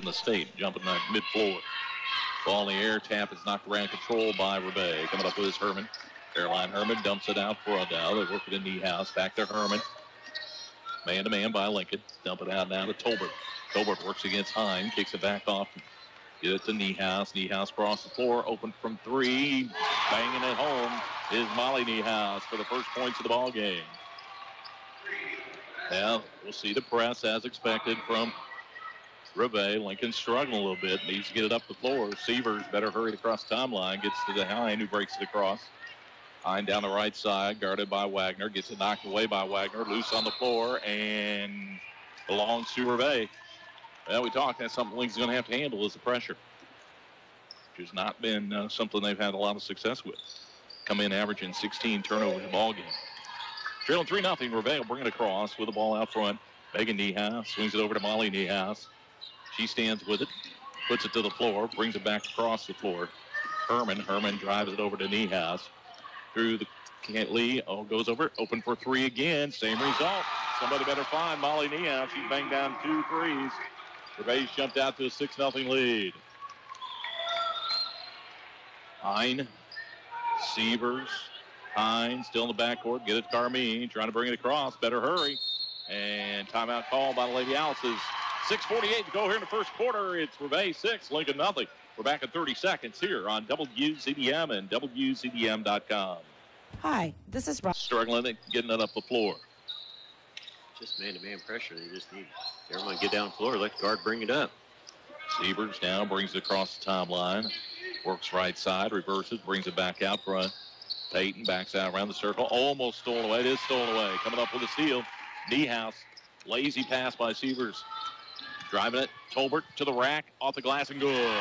the state, jumping that mid-floor. Ball in the air, tap is knocked around, controlled by Rivet. Coming up with his Herman. Caroline Herman dumps it out front now. They work it in Niehaus. Back to Herman. Man-to-man by Lincoln. Dump it out now to Tolbert. Tolbert works against Hine. Kicks it back off. Get it to Niehaus. Niehaus across the floor. Open from three. Banging it home is Molly Niehaus for the first points of the ball game. Now, we'll see the press as expected from Rivet. Lincoln struggling a little bit. Needs to get it up the floor. Sievers better hurry across the timeline. Gets to the Hine, who breaks it across. Hine down the right side, guarded by Wagner. Gets it knocked away by Wagner. Loose on the floor and belongs to Rivet. Well, we talked. That's something Lincoln's going to have to handle is the pressure, which has not been something they've had a lot of success with. Come in averaging 16 turnovers in the ball game. Trailing 3-0. Rivet will bring it across with the ball out front. Megan Niehaus swings it over to Molly Niehaus. She stands with it, puts it to the floor, brings it back across the floor. Herman drives it over to Niehaus. Through the Lee, goes over, open for three again. Same result. Somebody better find Molly Niehaus. She banged down 2 threes. Rivet's jumped out to a 6-0 lead. Hine, Sievers, Hine still in the backcourt. Get it to Carmine, trying to bring it across. Better hurry. And timeout called by the Lady Alice's. 6:48 to go here in the first quarter. It's Rivet 6, Lincoln nothing. We're back in 30 seconds here on WZDM and WZDM.com. Hi, this is Rob. Struggling at getting it up the floor. Just man-to-man pressure. They just need everyone to get down the floor. Let the guard bring it up. Sievers now brings it across the timeline. Works right side, reverses, brings it back out front. Payton backs out around the circle. Almost stolen away. It is stolen away. Coming up with a steal. Niehaus. Lazy pass by Sievers. Driving it. Tolbert to the rack. Off the glass and good.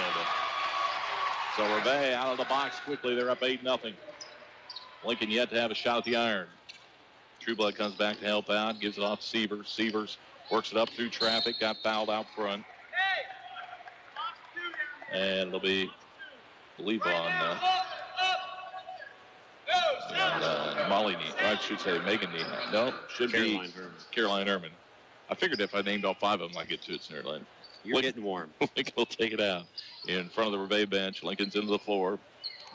So Rivet out of the box quickly. They're up 8-0. Lincoln yet to have a shot at the iron. Trueblood comes back to help out. Gives it off to Sievers. Sievers works it up through traffic. Got fouled out front. And it'll be, I believe, on Molly Niehaus. I should say Megan Niehaus. No, should be Caroline Herman. I figured if I named all 5 of them, I'd get to it sooner or later. You're getting warm. Lincoln will take it out in front of the Rivet bench. Lincoln's into the floor.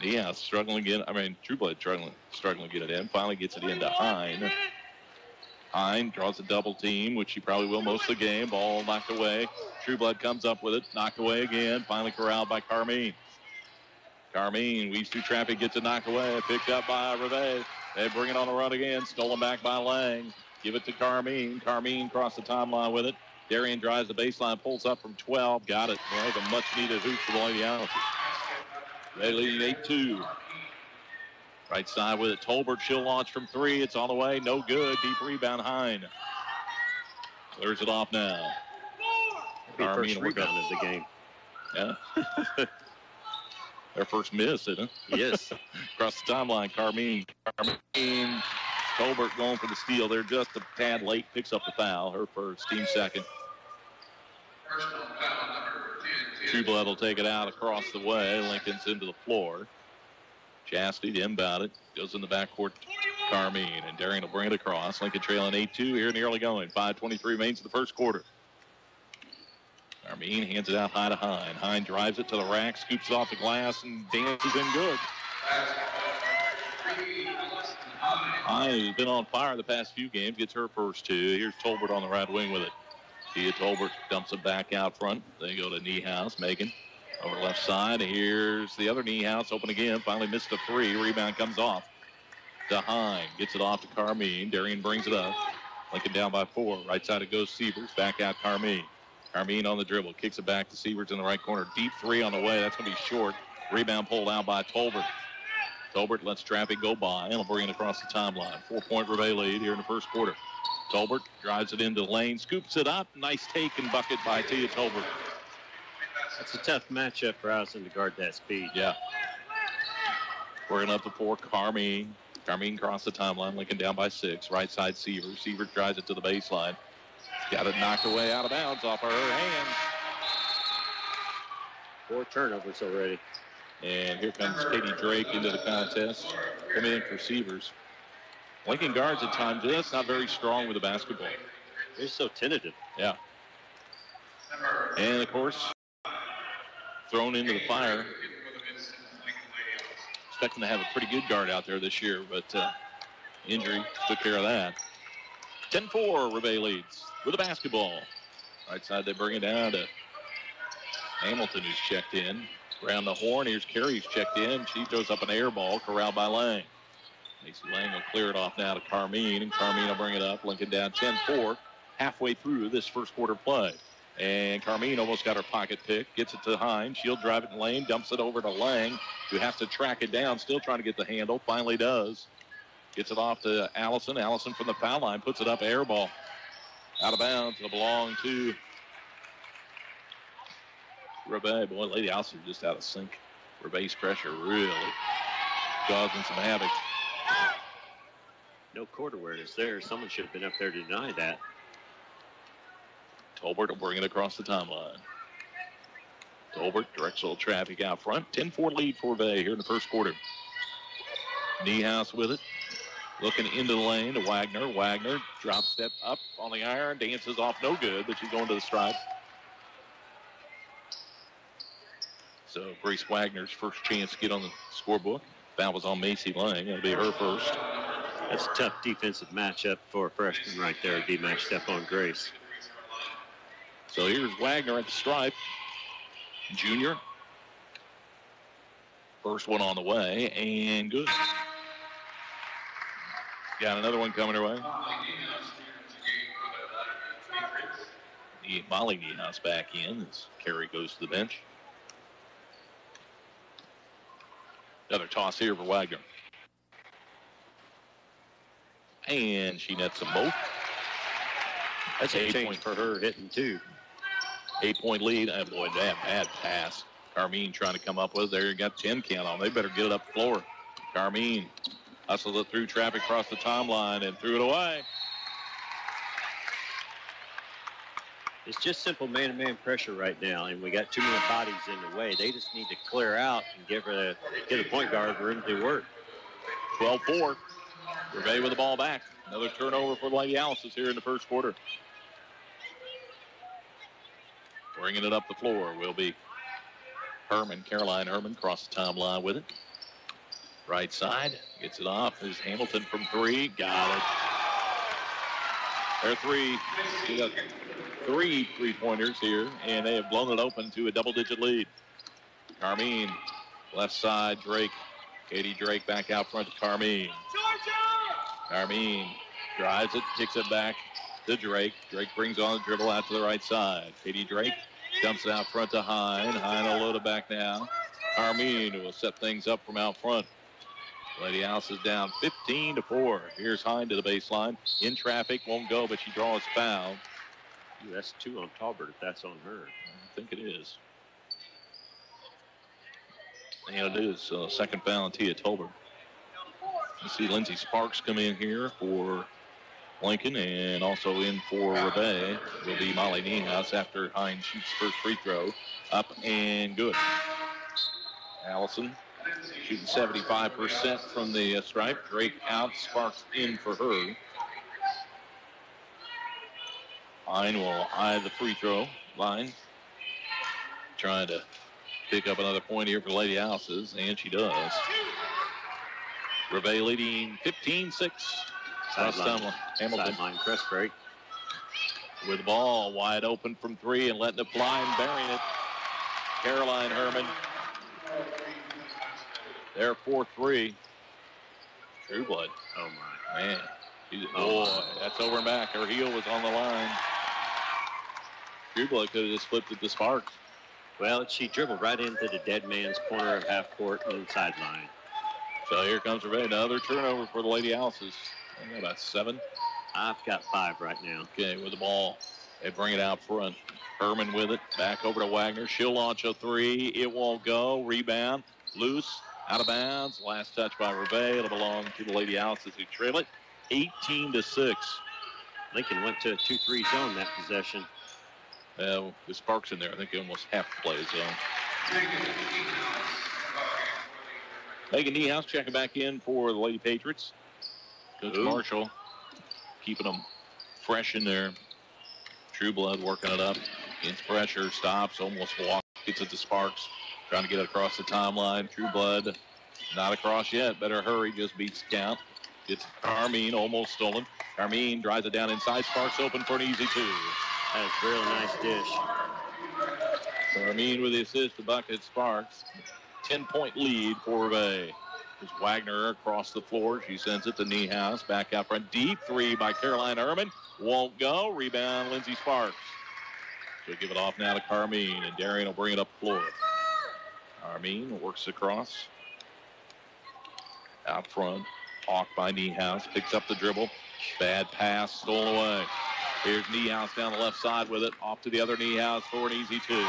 Niehaus struggling again. Trueblood struggling to get it in. Finally gets it into Hine. Hine draws a double team, which she probably will most of the game. Ball knocked away. Trueblood comes up with it. Knocked away again. Finally corralled by Carmine. Carmine weaves through traffic, gets it knocked away. Picked up by Rivet. They bring it on the run again. Stolen back by Lang. Give it to Carmine. Carmine across the timeline with it. Darian drives the baseline, pulls up from 12. Got it. They have a much-needed hoop for the Lady Alice. They lead 8-2. Right side with it. Tolbert, she'll launch from 3. It's on the way. No good. Deep rebound, Hine. Clears it off now. First rebound of the game. Yeah. Their first miss, isn't it? Yes. Across the timeline, Carmine. Tolbert going for the steal. They're just a tad late. Picks up the foul. Her first, team second. Trueblood will take it out across the way. Lincoln's into the floor. Chastity to inbound it. Goes in the backcourt to Carmine. And Darian will bring it across. Lincoln trailing 8-2 here in the early going. 5:23 remains in the first quarter. Carmine hands it out high to Hine. Hine drives it to the rack, scoops it off the glass, and dances in good. Hine has been on fire the past few games. Gets her first 2. Here's Tolbert on the right wing with it. Tia Tolbert dumps it back out front. They go to Niehaus. Megan over left side. Here's the other Niehaus. Open again. Finally missed a 3. Rebound comes off to Hine. Gets it off to Carmine. Darian brings it up. Lincoln down by 4. Right side it goes Sievers. Back out Carmine. Carmine on the dribble. Kicks it back to Sievers in the right corner. Deep 3 on the way. That's going to be short. Rebound pulled out by Tolbert. Tolbert lets traffic go by and will bring it across the timeline. 4-point Rivet lead here in the first quarter. Tolbert drives it into the lane, scoops it up. Nice take and bucket by Tia Tolbert. That's a tough matchup for Allison to guard that speed. Yeah. Working up the 4, Carmine. Carmine across the timeline. Lincoln down by 6. Right side Sievers. Sievers drives it to the baseline. Got it knocked away out of bounds off of her hands. 4 turnovers already. And here comes Katie Drake into the contest. Coming in for Sievers. Lincoln guards at times just not very strong with the basketball. They're so tentative. Yeah. And, of course, thrown into the fire. Expecting to have a pretty good guard out there this year, but injury took care of that. 10-4, Rivet leads with a basketball. Right side, they bring it down to Hamilton, who's checked in. Around the horn, here's Carey, who's checked in. She throws up an air ball, corralled by Lang. Macy Lang will clear it off now to Carmine, and Carmine will bring it up. Lincoln down 10-4, halfway through this first quarter play. And Carmine almost got her pocket pick, gets it to Hines. She'll drive it in lane, dumps it over to Lang, who has to track it down, still trying to get the handle, finally does. Gets it off to Allison. Allison from the foul line puts it up, air ball. Out of bounds. It'll belong to Rivet. Boy, Lady Allison just out of sync. Rivet's pressure really causing some havoc. No court awareness there. Someone should have been up there to deny that. Tolbert will bring it across the timeline. Tolbert directs a little traffic out front. 10-4 lead for Rivet here in the first quarter. Niehaus with it. Looking into the lane to Wagner. Wagner drop step up on the iron. Dances off no good, but she's going to the stripe. So Grace Wagner's first chance to get on the scorebook. That was on Macy Lang. That'll be her first. That's a tough defensive matchup for a freshman right there to be matched up on Grace. So here's Wagner at the stripe. Junior. First one on the way, and good. Got another one coming her way. Molly Niehaus back in as Carey goes to the bench. Another toss here for Wagner. And she nets them both. That's a change for her hitting two. 8-point lead. Oh, boy, that bad pass. Carmine trying to come up with it. There, you got 10 count on. They better get it up the floor. Carmine hustles it through traffic across the timeline and threw it away. It's just simple man-to-man pressure right now, and we got too many bodies in the way. They just need to clear out and give the point guard room to work. 12-4. Rivet with the ball back. Another turnover for the Lady Alice's here in the first quarter. Bringing it up the floor will be Herman, Caroline Herman, across the timeline with it. Right side, gets it off. There's Hamilton from three. Got it. They're three. We got 3 3-pointers here, and they have blown it open to a double-digit lead. Carmine, left side, Drake. Katie Drake back out front to Carmine. Carmine drives it, kicks it back to Drake. Drake brings on the dribble out to the right side. Katie Drake dumps it out front to Hine. Hine will load it back now. Carmine will set things up from out front. Lady Alice is down 15-4. Here's Hine to the baseline. In traffic, won't go, but she draws foul. Ooh, that's 2 on Talbert if that's on her. I think it is. And it is second foul on Tia Tolbert. You see Lindsey Sparks come in here for Lincoln, and also in for Rivet will be Molly Niehaus after Hines shoots first free throw. Up and good. Allison shooting 75% from the stripe. Drake out, Sparks in for her. Hine will eye the free throw line. Trying to pick up another point here for Lady Alice's, and she does. Rivet leading 15-6. Hamilton. Sideline press break. With the ball wide open from three and letting it fly and burying it. Caroline Herman. There 4-3. Trueblood. Oh, my. Man. Boy, that's over and back. Her heel was on the line. Trueblood could have just flipped it to Sparks. Well, she dribbled right into the dead man's corner of half court and sideline. So here comes Rivet. Another turnover for the Lady Alice's. I got about 7. I've got 5 right now. Okay, with the ball. They bring it out front. Herman with it. Back over to Wagner. She'll launch a 3. It won't go. Rebound. Loose. Out of bounds. Last touch by Rivet. It'll belong to the Lady Alice's who trail it 18-6. Lincoln went to a 2-3 zone that possession. With Sparks in there, I think he almost half play zone. Megan Niehaus checking back in for the Lady Patriots. Coach Marshall keeping them fresh in there. Trueblood working it up. Gets pressure, stops, almost walks, gets it to Sparks. Trying to get it across the timeline. Trueblood not across yet. Better hurry, just beats the count. Gets Carmine, almost stolen. Carmine drives it down inside. Sparks open for an easy two. That's a real nice dish. Carmine with the assist to bucket Sparks. 10-point lead for Rivet. There's Wagner across the floor. She sends it to Niehaus. Back out front. Deep three by Caroline Herman. Won't go. Rebound, Lindsey Sparks. She'll give it off now to Carmine, and Darian will bring it up the floor. Carmine works across. Out front. Hawk by Niehaus. Picks up the dribble. Bad pass. Stolen away. Here's Niehaus down the left side with it. Off to the other Niehaus for an easy two.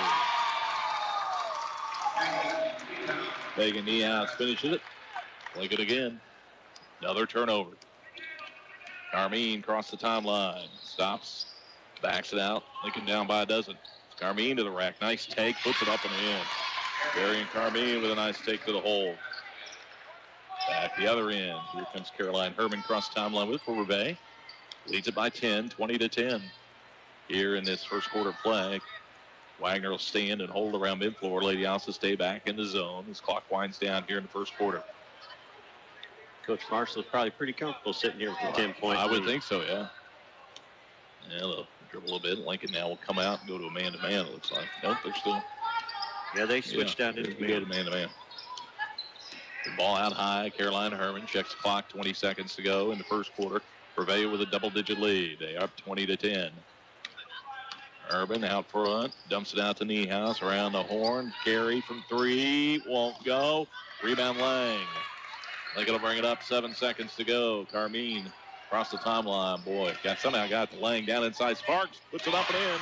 Megan Niehaus finishes it. Link it again. Another turnover. Carmine across the timeline. Stops. Backs it out. Lincoln down by a dozen. Carmine to the rack. Nice take. Puts it up and in. Darian Carmine with a nice take to the hole. Back the other end. Here comes Caroline Herman across the timeline with it for Rivet. Leads it by 10, 20-10. Here in this first quarter play. Wagner will stand and hold around midfloor. Lady Alice will stay back in the zone as clock winds down here in the first quarter. Coach Marshall's probably pretty comfortable sitting here with the 10-point. I would think so, yeah. Yeah, they'll dribble a little bit. Lincoln now will come out and go to a man-to-man, it looks like. Nope, they're still. Yeah, they switched out into man-to-man. The ball out high. Caroline Herman checks the clock. 20 seconds to go in the first quarter. Rivet with a double-digit lead. They are up 20-10. Urban out front. Dumps it out to Niehaus. Around the horn. Carry from three. Won't go. Rebound Lang. Lincoln will bring it up. 7 seconds to go. Carmine across the timeline. Boy, somehow got the Lang down inside. Sparks puts it up and in.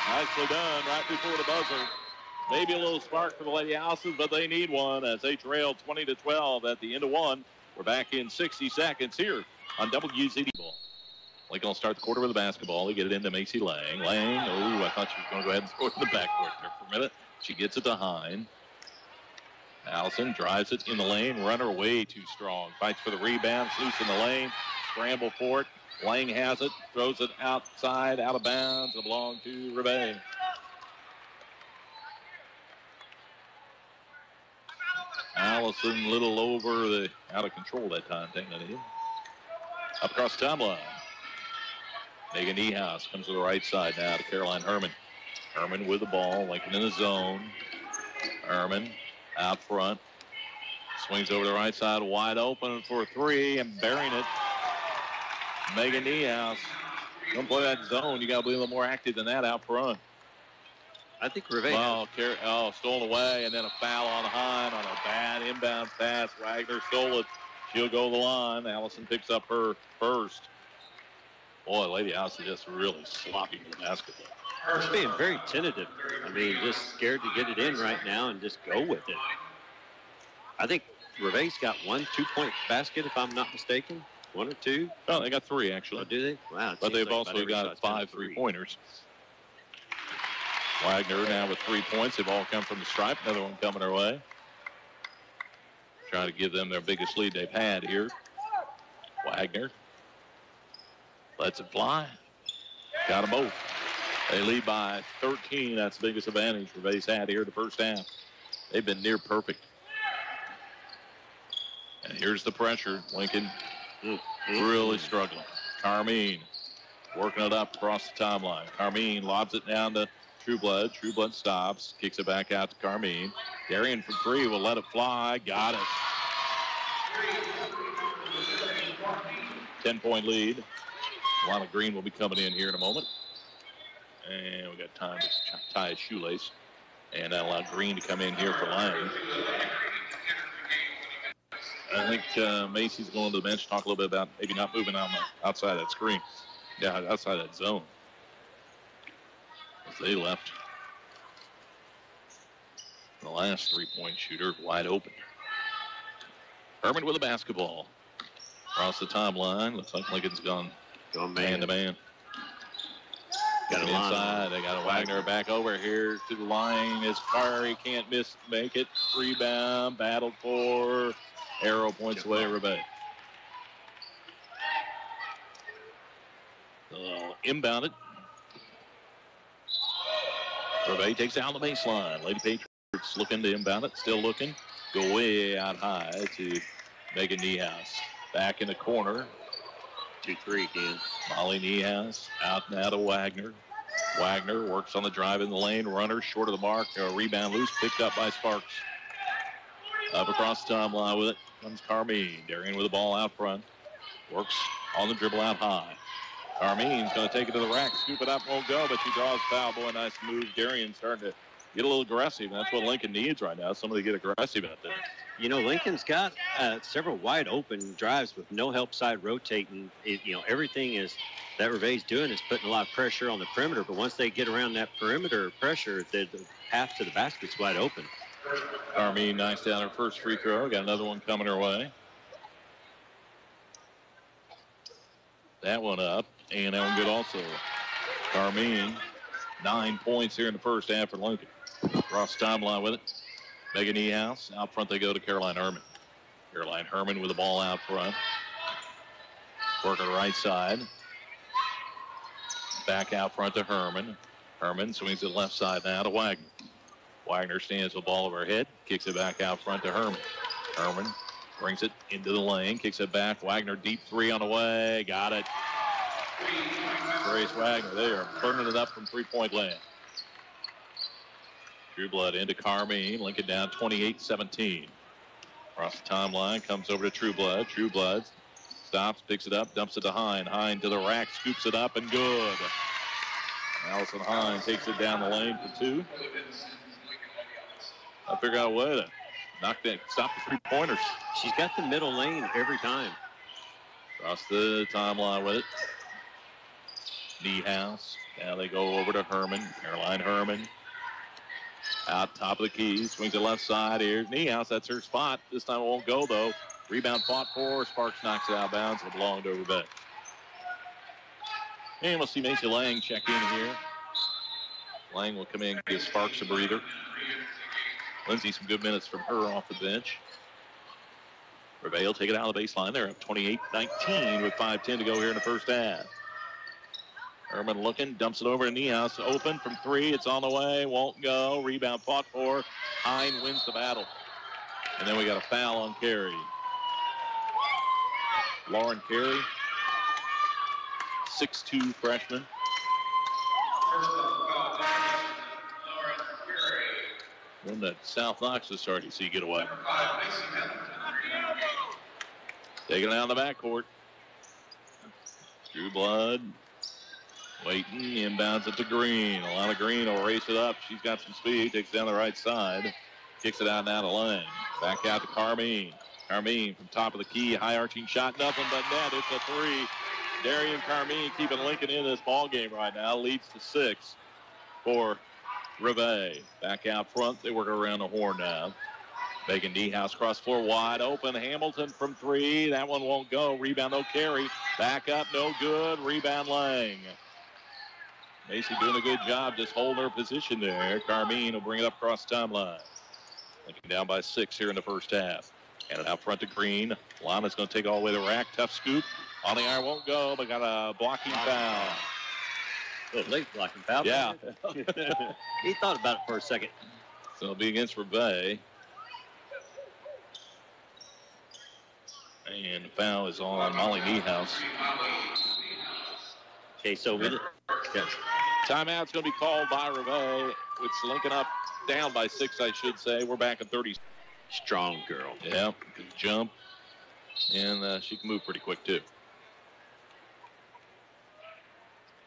Nicely done right before the buzzer. Maybe a little spark for the Lady Houses, but they need one as they trail 20-12 at the end of one. We're back in 60 seconds here on WZD ball. Lincoln will start the quarter with the basketball. They get it into Macy Lang. Lang, I thought she was going to go ahead and throw it in the backcourt there for a minute. She gets it to Hine. Allison drives it in the lane. Runner way too strong. Fights for the rebound. Loose in the lane. Scramble for it. Lang has it. Throws it outside, out of bounds. It'll belong to Rivet. Allison a little out of control that time. Up across the timeline. Megan Niehaus comes to the right side now to Caroline Herman. Herman with the ball. Lincoln in the zone. Herman out front. Swings over to the right side. Wide open for a three and burying it. Megan Niehaus. Don't play that zone. You got to be a little more active than that out front. I think Rivet. Stolen away, and then a foul on Hine on a bad inbound pass. Wagner stole it. She'll go to the line. Allison picks up her first. Boy, Lady House is just really sloppy with the basketball. Just being very tentative. I mean, just scared to get it in right now and just go with it. I think Rivet's got 1 2-point basket, if I'm not mistaken. 1 or 2. Oh, they got 3, actually. Oh, do they? Wow. But they've also got 5 3-pointers. Wagner now with 3 points. They've all come from the stripe. Another one coming our way. Trying to give them their biggest lead they've had here. Wagner lets it fly. Got them both. They lead by 13. That's the biggest advantage Rivet's had here in the first half. They've been near perfect. And here's the pressure. Lincoln really struggling. Carmine working it up across the timeline. Carmine lobs it down to Trueblood. Trueblood stops. Kicks it back out to Carmine. Darian for three will let it fly. Got it. 10-point lead. Lana Green will be coming in here in a moment. And we got time to tie his shoelace. And that allowed Green to come in here for Lang. I think Macy's going to the bench, talk a little bit about maybe not moving on the outside of that screen. Yeah, outside that zone. As they left the last 3-point shooter wide open. Herman with the basketball. Across the timeline. Looks like Lincoln's gone man-to-man. Got it inside. They got a Wagner back over here to the line. It's far. He can't make it. Rebound. Battled for. Arrow points away. Rivet. Inbound it. Rivet takes down the baseline. Lady Patriots looking to inbound it. Still looking. Go way out high to Megan Niehaus. Back in the corner. 2-3 again. Molly Niehaus out now to Wagner. Wagner works on the drive in the lane. Runner short of the mark. Rebound loose. Picked up by Sparks. Up across the timeline with it comes Carmine. Darian with the ball out front. Works on the dribble out high. Carmine's going to take it to the rack. Scoop it up. Won't go, but she draws foul. Boy, nice move. Darian starting to get a little aggressive. That's what Lincoln needs right now. Somebody to get aggressive out there. You know, Lincoln's got several wide open drives with no help side rotating. Everything is that Rivet's doing is putting a lot of pressure on the perimeter. But once they get around that perimeter pressure, the path to the basket's wide open. Carmine knocks down her first free throw. Got another one coming her way. That one up, and that one good also. Carmine, 9 points here in the first half for Lincoln. Across the timeline with it. Megan Niehaus. Out front they go to Caroline Herman. Caroline Herman with the ball out front. Working right side. Back out front to Herman. Herman swings to the left side now to Wagner. Wagner stands with the ball over her head. Kicks it back out front to Herman. Herman brings it into the lane. Kicks it back. Wagner deep three on the way. Got it. Grace Wagner. They are burning it up from three-point land. Trueblood into Carmine. Lincoln down 28-17. Across the timeline. Comes over to Trueblood. Trueblood stops, picks it up, dumps it to Hine. Hine to the rack, scoops it up, and good. Allison Hine takes it down the lane for two. I figure out a way to stop the three-pointers. She's got the middle lane every time. Across the timeline with it. Niehaus. Now they go over to Herman. Caroline Herman. Out top of the key. Swings to the left side. Here's Niehaus. That's her spot. This time it won't go, though. Rebound fought for. Sparks knocks it out of bounds. It belonged over Rivet. And we'll see Macy Lang check in here. Lang will come in and give Sparks a breather. Lindsay, some good minutes from her off the bench. Rivet will take it out of the baseline. They're up 28-19 with 5:10 to go here in the first half. Herman looking, dumps it over to Niehaus. Open from three. It's on the way. Won't go. Rebound fought for. Hine wins the battle. And then we got a foul on Carey. Lauren Carey, 6'2" freshman. One that South Knox is starting to see get away. Taking it out of the backcourt. Trueblood waiting, inbounds it to Green. Alana Green will race it up. She's got some speed, takes it down the right side. Kicks it out now to Lang. Back out to Carmine. Carmine from top of the key, high arching shot, nothing but net. It's a three. Darian Carmine keeping Lincoln in this ball game right now. Leads to 6 for Rivet. Back out front, they work around the horn now. Megan Niehaus cross floor wide open. Hamilton from three. That one won't go. Rebound, no carry. Back up, no good. Rebound, Lang. Macy doing a good job just holding her position there. Carmine will bring it up across the timeline. Lincoln down by 6 here in the first half. And it out front to Green. Lana's going to take all the way to the rack. Tough scoop. On the iron won't go, but got a blocking foul. A little late blocking foul. Yeah. He thought about it for a second. So it'll be against Rivet. And the foul is on Molly Niehaus. Okay, so timeout's going to be called by Rivet. It's Lincoln up, down by 6, I should say. We're back at 30. Strong girl. Yeah, good jump. And she can move pretty quick, too.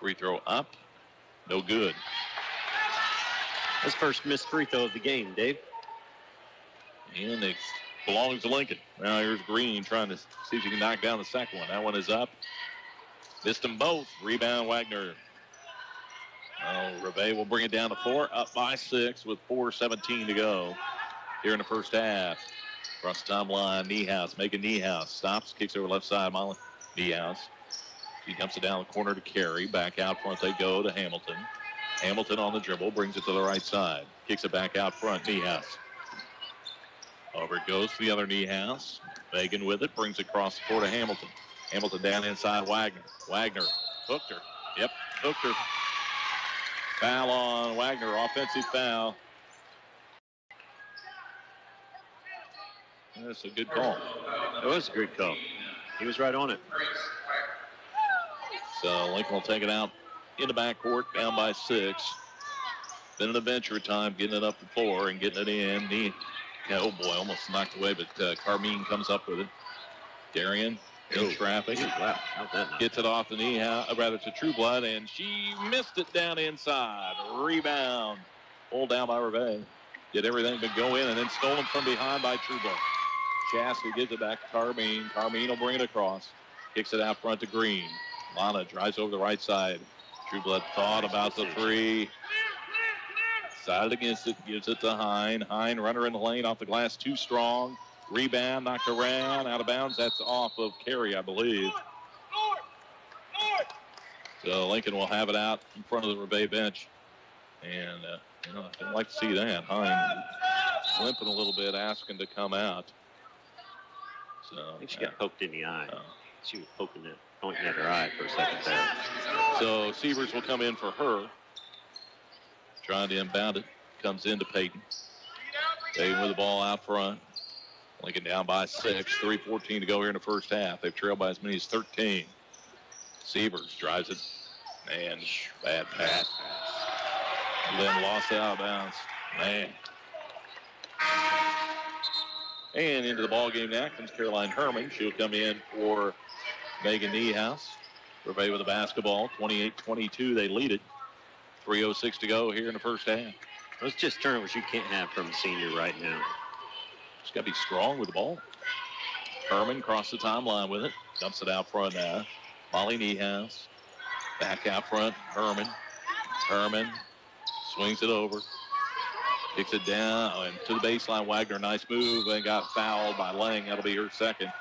Free throw up. No good. That's first missed free throw of the game, Dave. And it belongs to Lincoln. Now here's Green trying to see if he can knock down the second one. That one is up. Missed them both. Rebound, Wagner. Rivet will bring it down to 4, up by 6 with 4:17 to go here in the first half. Across the timeline, Niehaus, Megan Niehaus stops, kicks over left side, Molly Niehaus. She dumps it down the corner to Carey. Back out front they go to Hamilton. Hamilton on the dribble, brings it to the right side. Kicks it back out front, Niehaus. Over it goes to the other Niehaus. Megan with it, brings it across the floor to Hamilton. Hamilton down inside Wagner. Wagner hooked her. Yep, hooked her. Foul on Wagner, offensive foul. That's a good call. It was a good call. He was right on it. So Lincoln will take it out in the backcourt, down by 6. Then an adventure time, getting it up the floor and getting it in. Oh boy, almost knocked away, but Carmine comes up with it. Darian in traffic. Wow, how's that now? Gets it off the knee, rather to Trueblood, and she missed it down inside. Rebound. Pulled down by Rivet. Did everything but go in, and then stolen from behind by Trueblood. Chastity gives it back to Carmine. Carmine will bring it across. Kicks it out front to Green. Lana drives over the right side. Trueblood thought about the 3. Decided against it. Gives it to Hine. Hine, runner in the lane off the glass. Too strong. Rebound, knocked around. Out of bounds. That's off of Carey, I believe. So Lincoln will have it out in front of the Rivet bench. And I don't like to see that. Hine limping a little bit, asking to come out. So I think she got poked in the eye. She was pointing at her eye for a second there. So Sievers will come in for her. Trying to inbound it. Comes into Peyton. Peyton with the ball out front. Lincoln down by 6. 3:14 to go here in the first half. They've trailed by as many as 13. Sievers drives it. And bad pass. And then lost out of bounds. Man. And into the ball game now comes Caroline Herman. She'll come in for Megan Niehaus. Rivet with the basketball. 28-22. They lead it. 3:06 to go here in the first half. Those just turnovers you can't have from a senior right now. Just got to be strong with the ball. Herman across the timeline with it. Dumps it out front now. Molly Niehaus. Back out front. Herman. Herman swings it over. Kicks it down and to the baseline. Wagner, nice move, and got fouled by Lang. That'll be her second.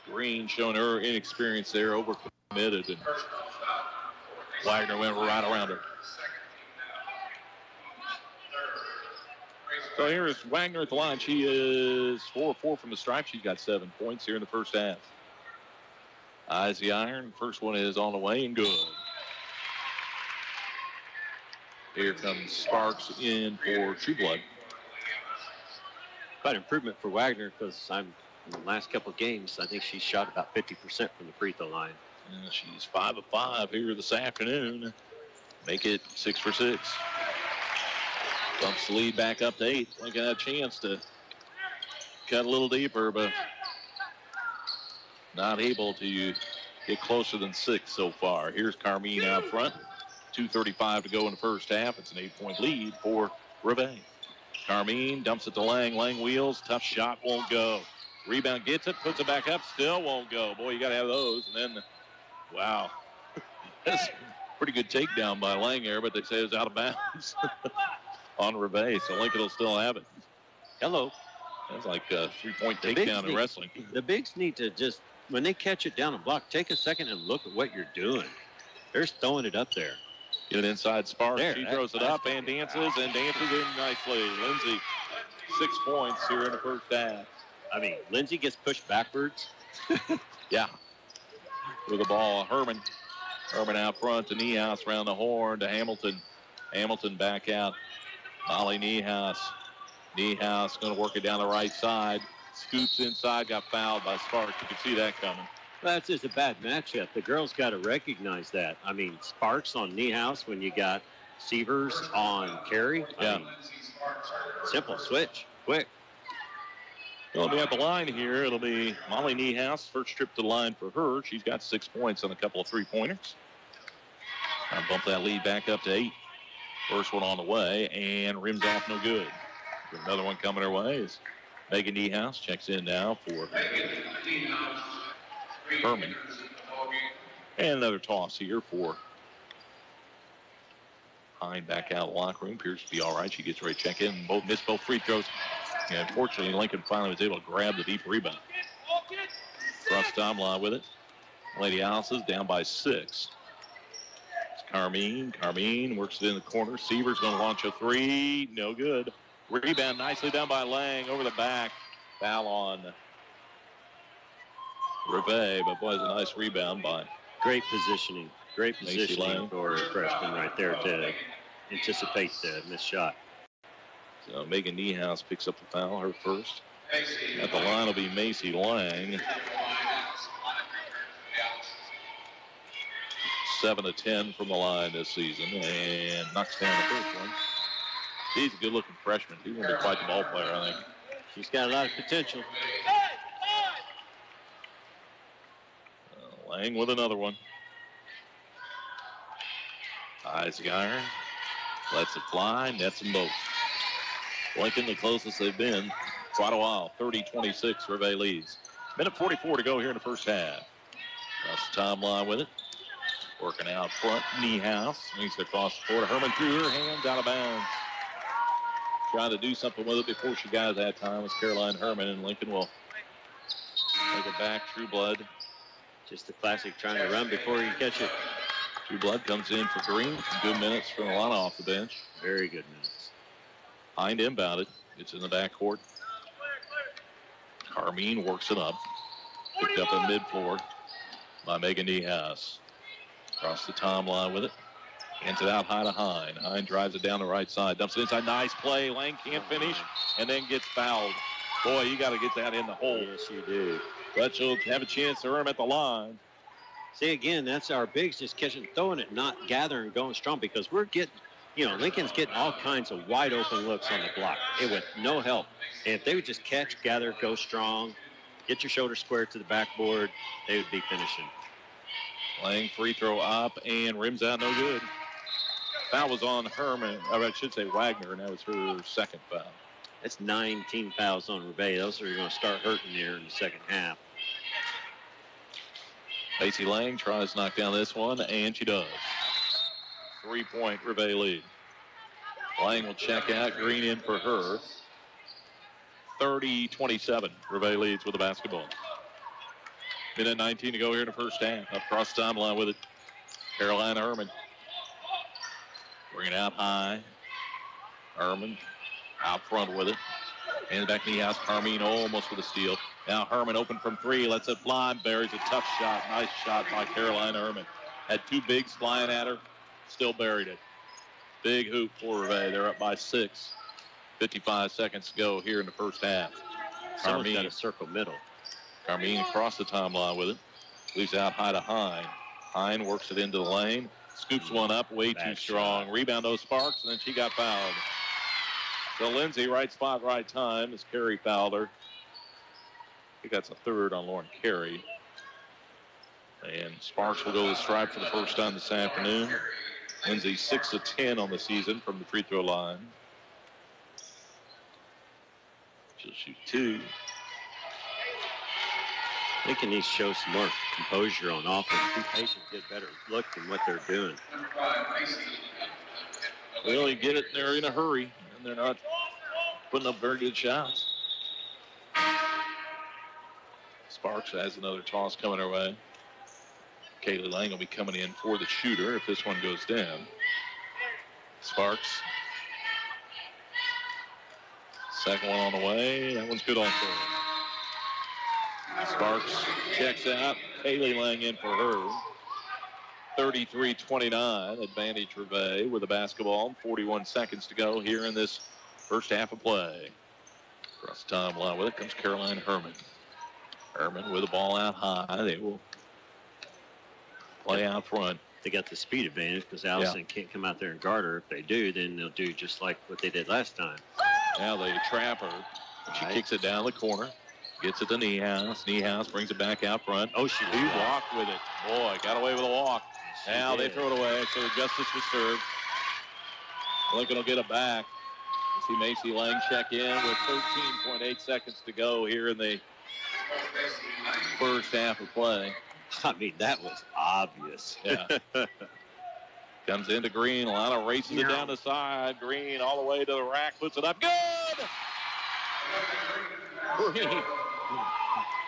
Green showing her inexperience there, overcommitted, and Wagner went right around her. So here is Wagner at the line. She is 4 of 4 from the stripe. She's got 7 points here in the first half. Eyes the iron. First one is on the way and good. Here comes Sparks in for Trueblood. Quite improvement for Wagner because in the last couple of games, I think she's shot about 50% from the free throw line. And she's 5 of 5 here this afternoon. Make it 6 for 6. Bumps the lead back up to 8. Lincoln had a chance to cut a little deeper, but not able to get closer than 6 so far. Here's Carmine out front. 2:35 to go in the first half. It's an 8-point lead for Rivet. Carmine dumps it to Lang. Lang wheels. Tough shot. Won't go. Rebound gets it. Puts it back up. Still won't go. Boy, you got to have those. And then, wow. That's a pretty good takedown by Lang there, but they say it's out of bounds on Rivet. So Lincoln will still have it. Hello. That's like a 3-point takedown in wrestling. The bigs need to just, when they catch it down a block, take a second and look at what you're doing. They're just throwing it up there. Get it inside Sparks. There, she throws it up and dances in nicely. Lindsay, 6 points here in the first half. I mean, Lindsay gets pushed backwards. Yeah. With the ball, Herman. Herman out front to Niehaus, around the horn to Hamilton. Hamilton back out. Molly Niehaus. Niehaus going to work it down the right side. Scoops inside, got fouled by Sparks. You can see that coming. That's just a bad matchup. The girls got to recognize that. I mean, Sparks on Niehaus when you got Sievers on Carey. I mean, simple switch, quick. It'll be at the line here. It'll be Molly Niehaus. First trip to the line for her. She's got 6 points on a couple of three-pointers. I'll bump that lead back up to 8. First one on the way, and rims off no good. Another one coming her way is Megan Niehaus. Checks in now for Herman. And another toss here for Hine back out of the locker room. Appears to be all right. She gets ready to check in. Missed both free throws. And unfortunately, Lincoln finally was able to grab the deep rebound. Cross timeline with it. Lady Alice's down by 6. It's Carmine. Carmine works it in the corner. Seaver's going to launch a 3. No good. Rebound nicely done by Lang over the back. Foul on Rivet, but boy, it's a nice rebound by. Great positioning. Great positioning for a freshman right there to anticipate the missed shot. So Megan Niehaus picks up the foul, her first. At the line will be Macy Lang. 7 of 10 from the line this season, and knocks down the first one. She's a good-looking freshman. She's going to be quite the ball player, I think. She's got a lot of potential. Lang with another one. Eisgeier lets it fly, nets them both. Lincoln the closest they've been quite a while. 30-26, Rivet leads. Minute 44 to go here in the first half. Across the timeline with it. Working out front, Niehaus swings it across the court. Herman threw her hands out of bounds. Trying to do something with it before she got that time was Caroline Herman, and Lincoln will take it back. True Blood. Just the classic trying to run before you catch it. True Blood comes in for Green. Good minutes from Alana off the bench. Very good minutes. Hind inbounded. It's in the backcourt. Carmine works it up. Picked up in mid-floor by Megan Niehaus. Across the timeline with it. Hands it out high to Hind. Hind drives it down the right side. Dumps it inside. Nice play. Lang can't finish and then gets fouled. Boy, you got to get that in the hole. Yes, you do. But she'll have a chance to earn them at the line. See, again, that's our bigs just catching, throwing it, not gathering, going strong, because we're getting, Lincoln's getting all kinds of wide open looks on the block. It with no help. And if they would just catch, gather, go strong, get your shoulder square to the backboard, they would be finishing. Lang free throw up and rims out no good. Foul was on Herman, or I should say Wagner, and that was her second foul. That's 19 fouls on Rivet. Those are going to start hurting here in the second half. Macy Lang tries to knock down this one, and she does. 3-point Rivet lead. Lang will check out. Green in for her. 30-27. Rivet leads with the basketball. Minute 19 to go here in the first half. Up across the timeline with it. Caroline Herman. Bring it out high. Herman out front with it. Hands back to Niehaus. Carmine almost with a steal. Now Herman open from three. Lets it fly. Buries a tough shot. Nice shot by Caroline Herman. Had two bigs flying at her. Still buried it. Big hoop for Rivet. They're up by 6. 55 seconds to go here in the first half. Someone's got a circle middle. Carmine across the timeline with it. Leaves out high to Hind. Hind works it into the lane. Scoops one up. Way too strong. Rebound those Sparks, and then she got fouled. So Lindsay, right spot, right time, as Carey fouled her. I think that's a third on Lauren Carey. And Sparks will go to the stripe for the first time this afternoon. Lindsay 6 of 10 on the season from the free throw line. She'll shoot 2. Lincoln needs to show some more composure on offense. Be patient, get better look than what they're doing. They only get it, and they're in a hurry, and they're not putting up very good shots. Sparks has another toss coming her way. Kaylee Lang will be coming in for the shooter if this one goes down. Sparks. Second one on the way. That one's good on four. Sparks checks out. Kaylee Lang in for her. 33-29. Advantage Rivet with the basketball. 41 seconds to go here in this first half of play. Across the timeline with it comes Caroline Herman. Herman with the ball out high. They will play out front. They got the speed advantage because Allison can't come out there and guard her. If they do, then they'll do just like what they did last time. Now they trap her. She kicks it down the corner. Gets it to Niehaus. Niehaus brings it back out front. Oh, she walked with it. Boy, got away with a walk. Now they throw it away, so justice was served. Lincoln will get it back. You see Macy Lang check in with 13.8 seconds to go here in the first half of play. I mean, that was obvious. Yeah. Comes into Green. Lana races it down the side. Green all the way to the rack. Puts it up. Good! Green.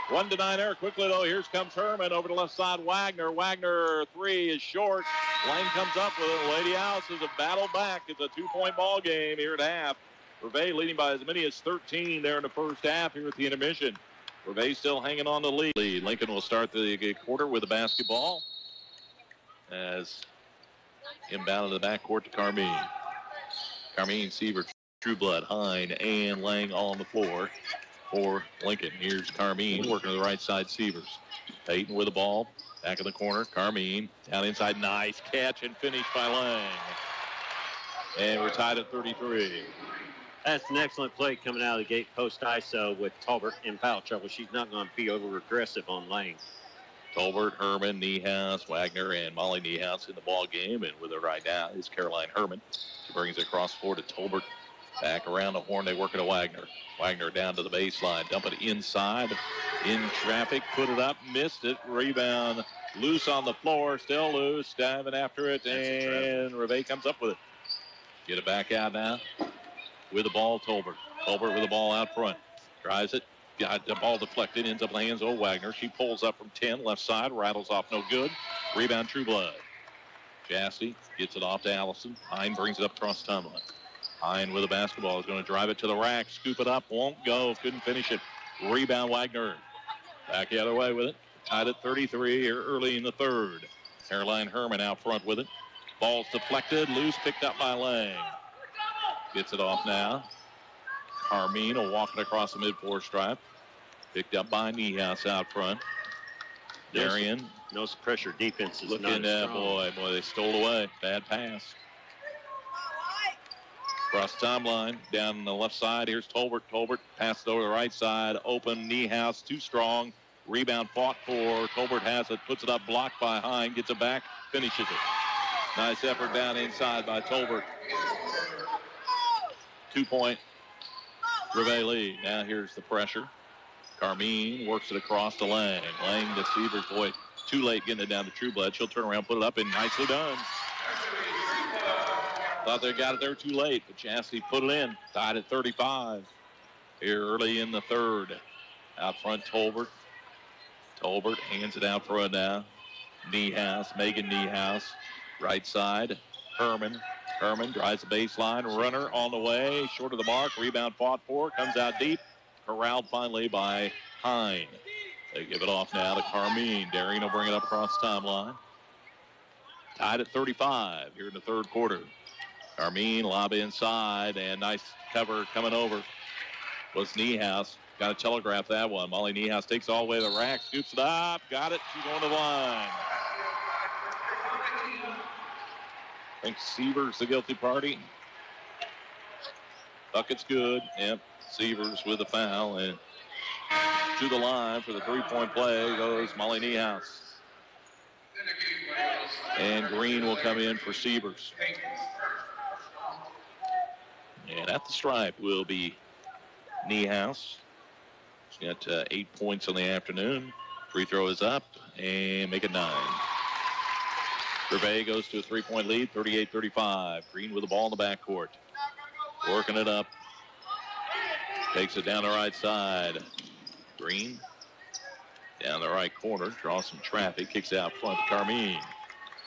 1-9 error. Quickly, though, here comes Herman over the left side. Wagner. Wagner, 3 is short. Lang comes up with it. Lady House is a battle back. It's a 2-point ball game here at half. Rivet leading by as many as 13 there in the first half here at the intermission. Rivet still hanging on the lead. Lincoln will start the quarter with the basketball. as inbound to the backcourt to Carmine. Carmine, Seaver, Trueblood, Hine, and Lang all on the floor for Lincoln. Here's Carmine working to the right side, Seavers. Payton with the ball. Back in the corner, Carmine. Down inside, nice catch and finish by Lang. And we're tied at 33. That's an excellent play coming out of the gate post ISO with Tolbert in foul trouble. She's not going to be over-aggressive on Lang. Tolbert, Herman, Niehaus, Wagner, and Molly Niehaus in the ball game. And with her right now is Caroline Herman. She brings it across the floor to Tolbert. Back around the horn, they work it to Wagner. Wagner down to the baseline. Dump it inside. In traffic. Put it up. Missed it. Rebound. Loose on the floor. Still loose. Diving after it. And Rivet comes up with it. Get it back out now. With the ball, Tolbert. Tolbert with the ball out front. Drives it. Got the ball deflected. Ends up in the hands of Wagner. She pulls up from 10. Left side. Rattles off. No good. Rebound, Trueblood. Jassy gets it off to Allison. Hine brings it up across the timeline. Hine with the basketball is going to drive it to the rack. Scoop it up. Won't go. Couldn't finish it. Rebound, Wagner. Back the other way with it. Tied at 33 here early in the third. Caroline Herman out front with it. Ball's deflected. Loose. Picked up by Lang. Gets it off now. Carmine will walk it across the mid-floor stripe. Picked up by Niehaus out front. Darian. No pressure defense is looking at, boy, they stole away. Bad pass. Across the timeline, down the left side. Here's Tolbert. Tolbert passes over the right side. Open, Niehaus, too strong. Rebound fought for. Tolbert has it, puts it up, blocked by Hine. Gets it back, finishes it. Nice effort down inside by Tolbert. 2-point Rivet lead. Now here's the pressure. Carmine works it across to Lang. Lang to Seavers. Boy, too late getting it down to Trueblood. She'll turn around, put it up, and nicely done. Thought they got it there too late, but Chastity put it in. Tied at 35 here early in the third. Out front, Tolbert. Tolbert hands it out front now. Niehaus, Megan Niehaus. Right side, Herman. Herman drives the baseline. Runner on the way. Short of the mark. Rebound fought for. Comes out deep. Corralled finally by Hine. They give it off now to Carmine. Darian will bring it up across the timeline. Tied at 35 here in the third quarter. Carmine lob inside, and nice cover coming over was Niehaus. Got to telegraph that one. Molly Niehaus takes all the way to the rack, scoops it up, got it. She's going to the line. I think Seavers the guilty party. Bucket's good. Yep, Seavers with a foul, and to the line for the three-point play goes Molly Niehaus. And Green will come in for Seavers. And at the stripe will be Niehaus. She's got 8 points on the afternoon. Free throw is up, and make it 9. Rivet goes to a three-point lead, 38-35. Green with the ball in the backcourt. Working it up. Takes it down the right side. Green down the right corner. Draws some traffic. Kicks out front to Carmine.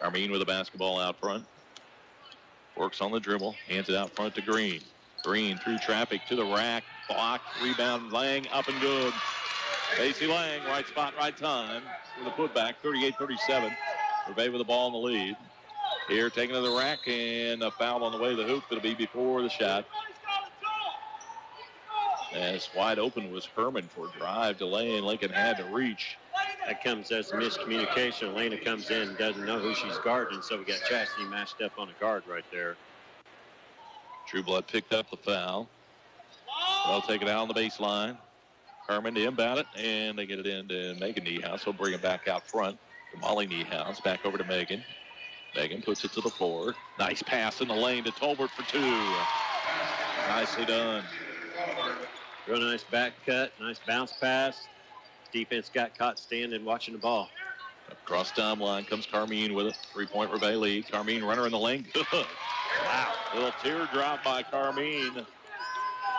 Carmine with the basketball out front. Works on the dribble. Hands it out front to Green. Green through traffic to the rack. Block. Rebound. Lang up and good. Casey Lang, right spot, right time. With a putback, 38-37. Rivet with the ball in the lead. Here taking to the rack, and a foul on the way to the hoop. It'll be before the shot. As wide open was Herman for a drive delay, and Lincoln had to reach. That comes as a miscommunication. Elena comes in and doesn't know who she's guarding, so we got Chastity matched up on a guard right there. Trueblood picked up the foul. They'll take it out on the baseline. Herman to inbound it, and they get it into Megan Niehaus. He'll bring it back out front to Molly Niehaus. Back over to Megan. Megan puts it to the floor. Nice pass in the lane to Tolbert for 2. Nicely done. Real nice back cut, nice bounce pass. Defense got caught standing watching the ball. Across timeline comes Carmine with it. 3-point Rivet lead. Carmine runner in the lane. Good. Wow. Little teardrop by Carmine.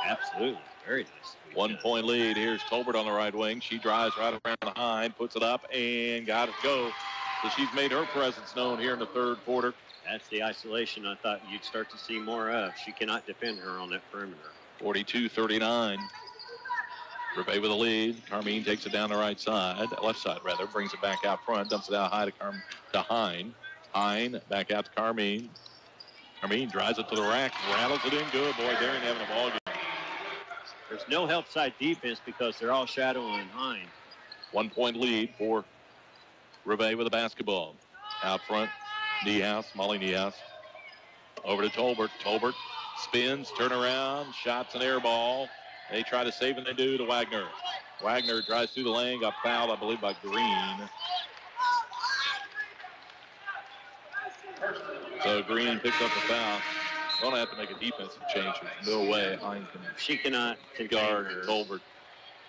Absolutely. Very nice. 1 point lead. Here's Tolbert on the right wing. She drives right around behind, puts it up, and got it go. So she's made her presence known here in the third quarter. That's the isolation I thought you'd start to see more of. She cannot defend her on that perimeter. 42-39. Rivet with the lead. Carmine takes it down the right side, left side rather, brings it back out front, dumps it out high to Hine. Hine back out to Carmine. Carmine drives it to the rack, rattles it in good. Boy, Darien having a ball game. There's no help side defense because they're all shadowing Hine. 1 point lead for Rivet with the basketball. Out front, Niehaus, Molly Niehaus. Over to Tolbert. Tolbert spins, turn around, shots an air ball. They try to save and they do to Wagner. Wagner drives through the lane, got fouled, I believe, by Green. So Green picks up the foul. Going to have to make a defensive change. There's no way Hine can. She cannot guard Tolbert.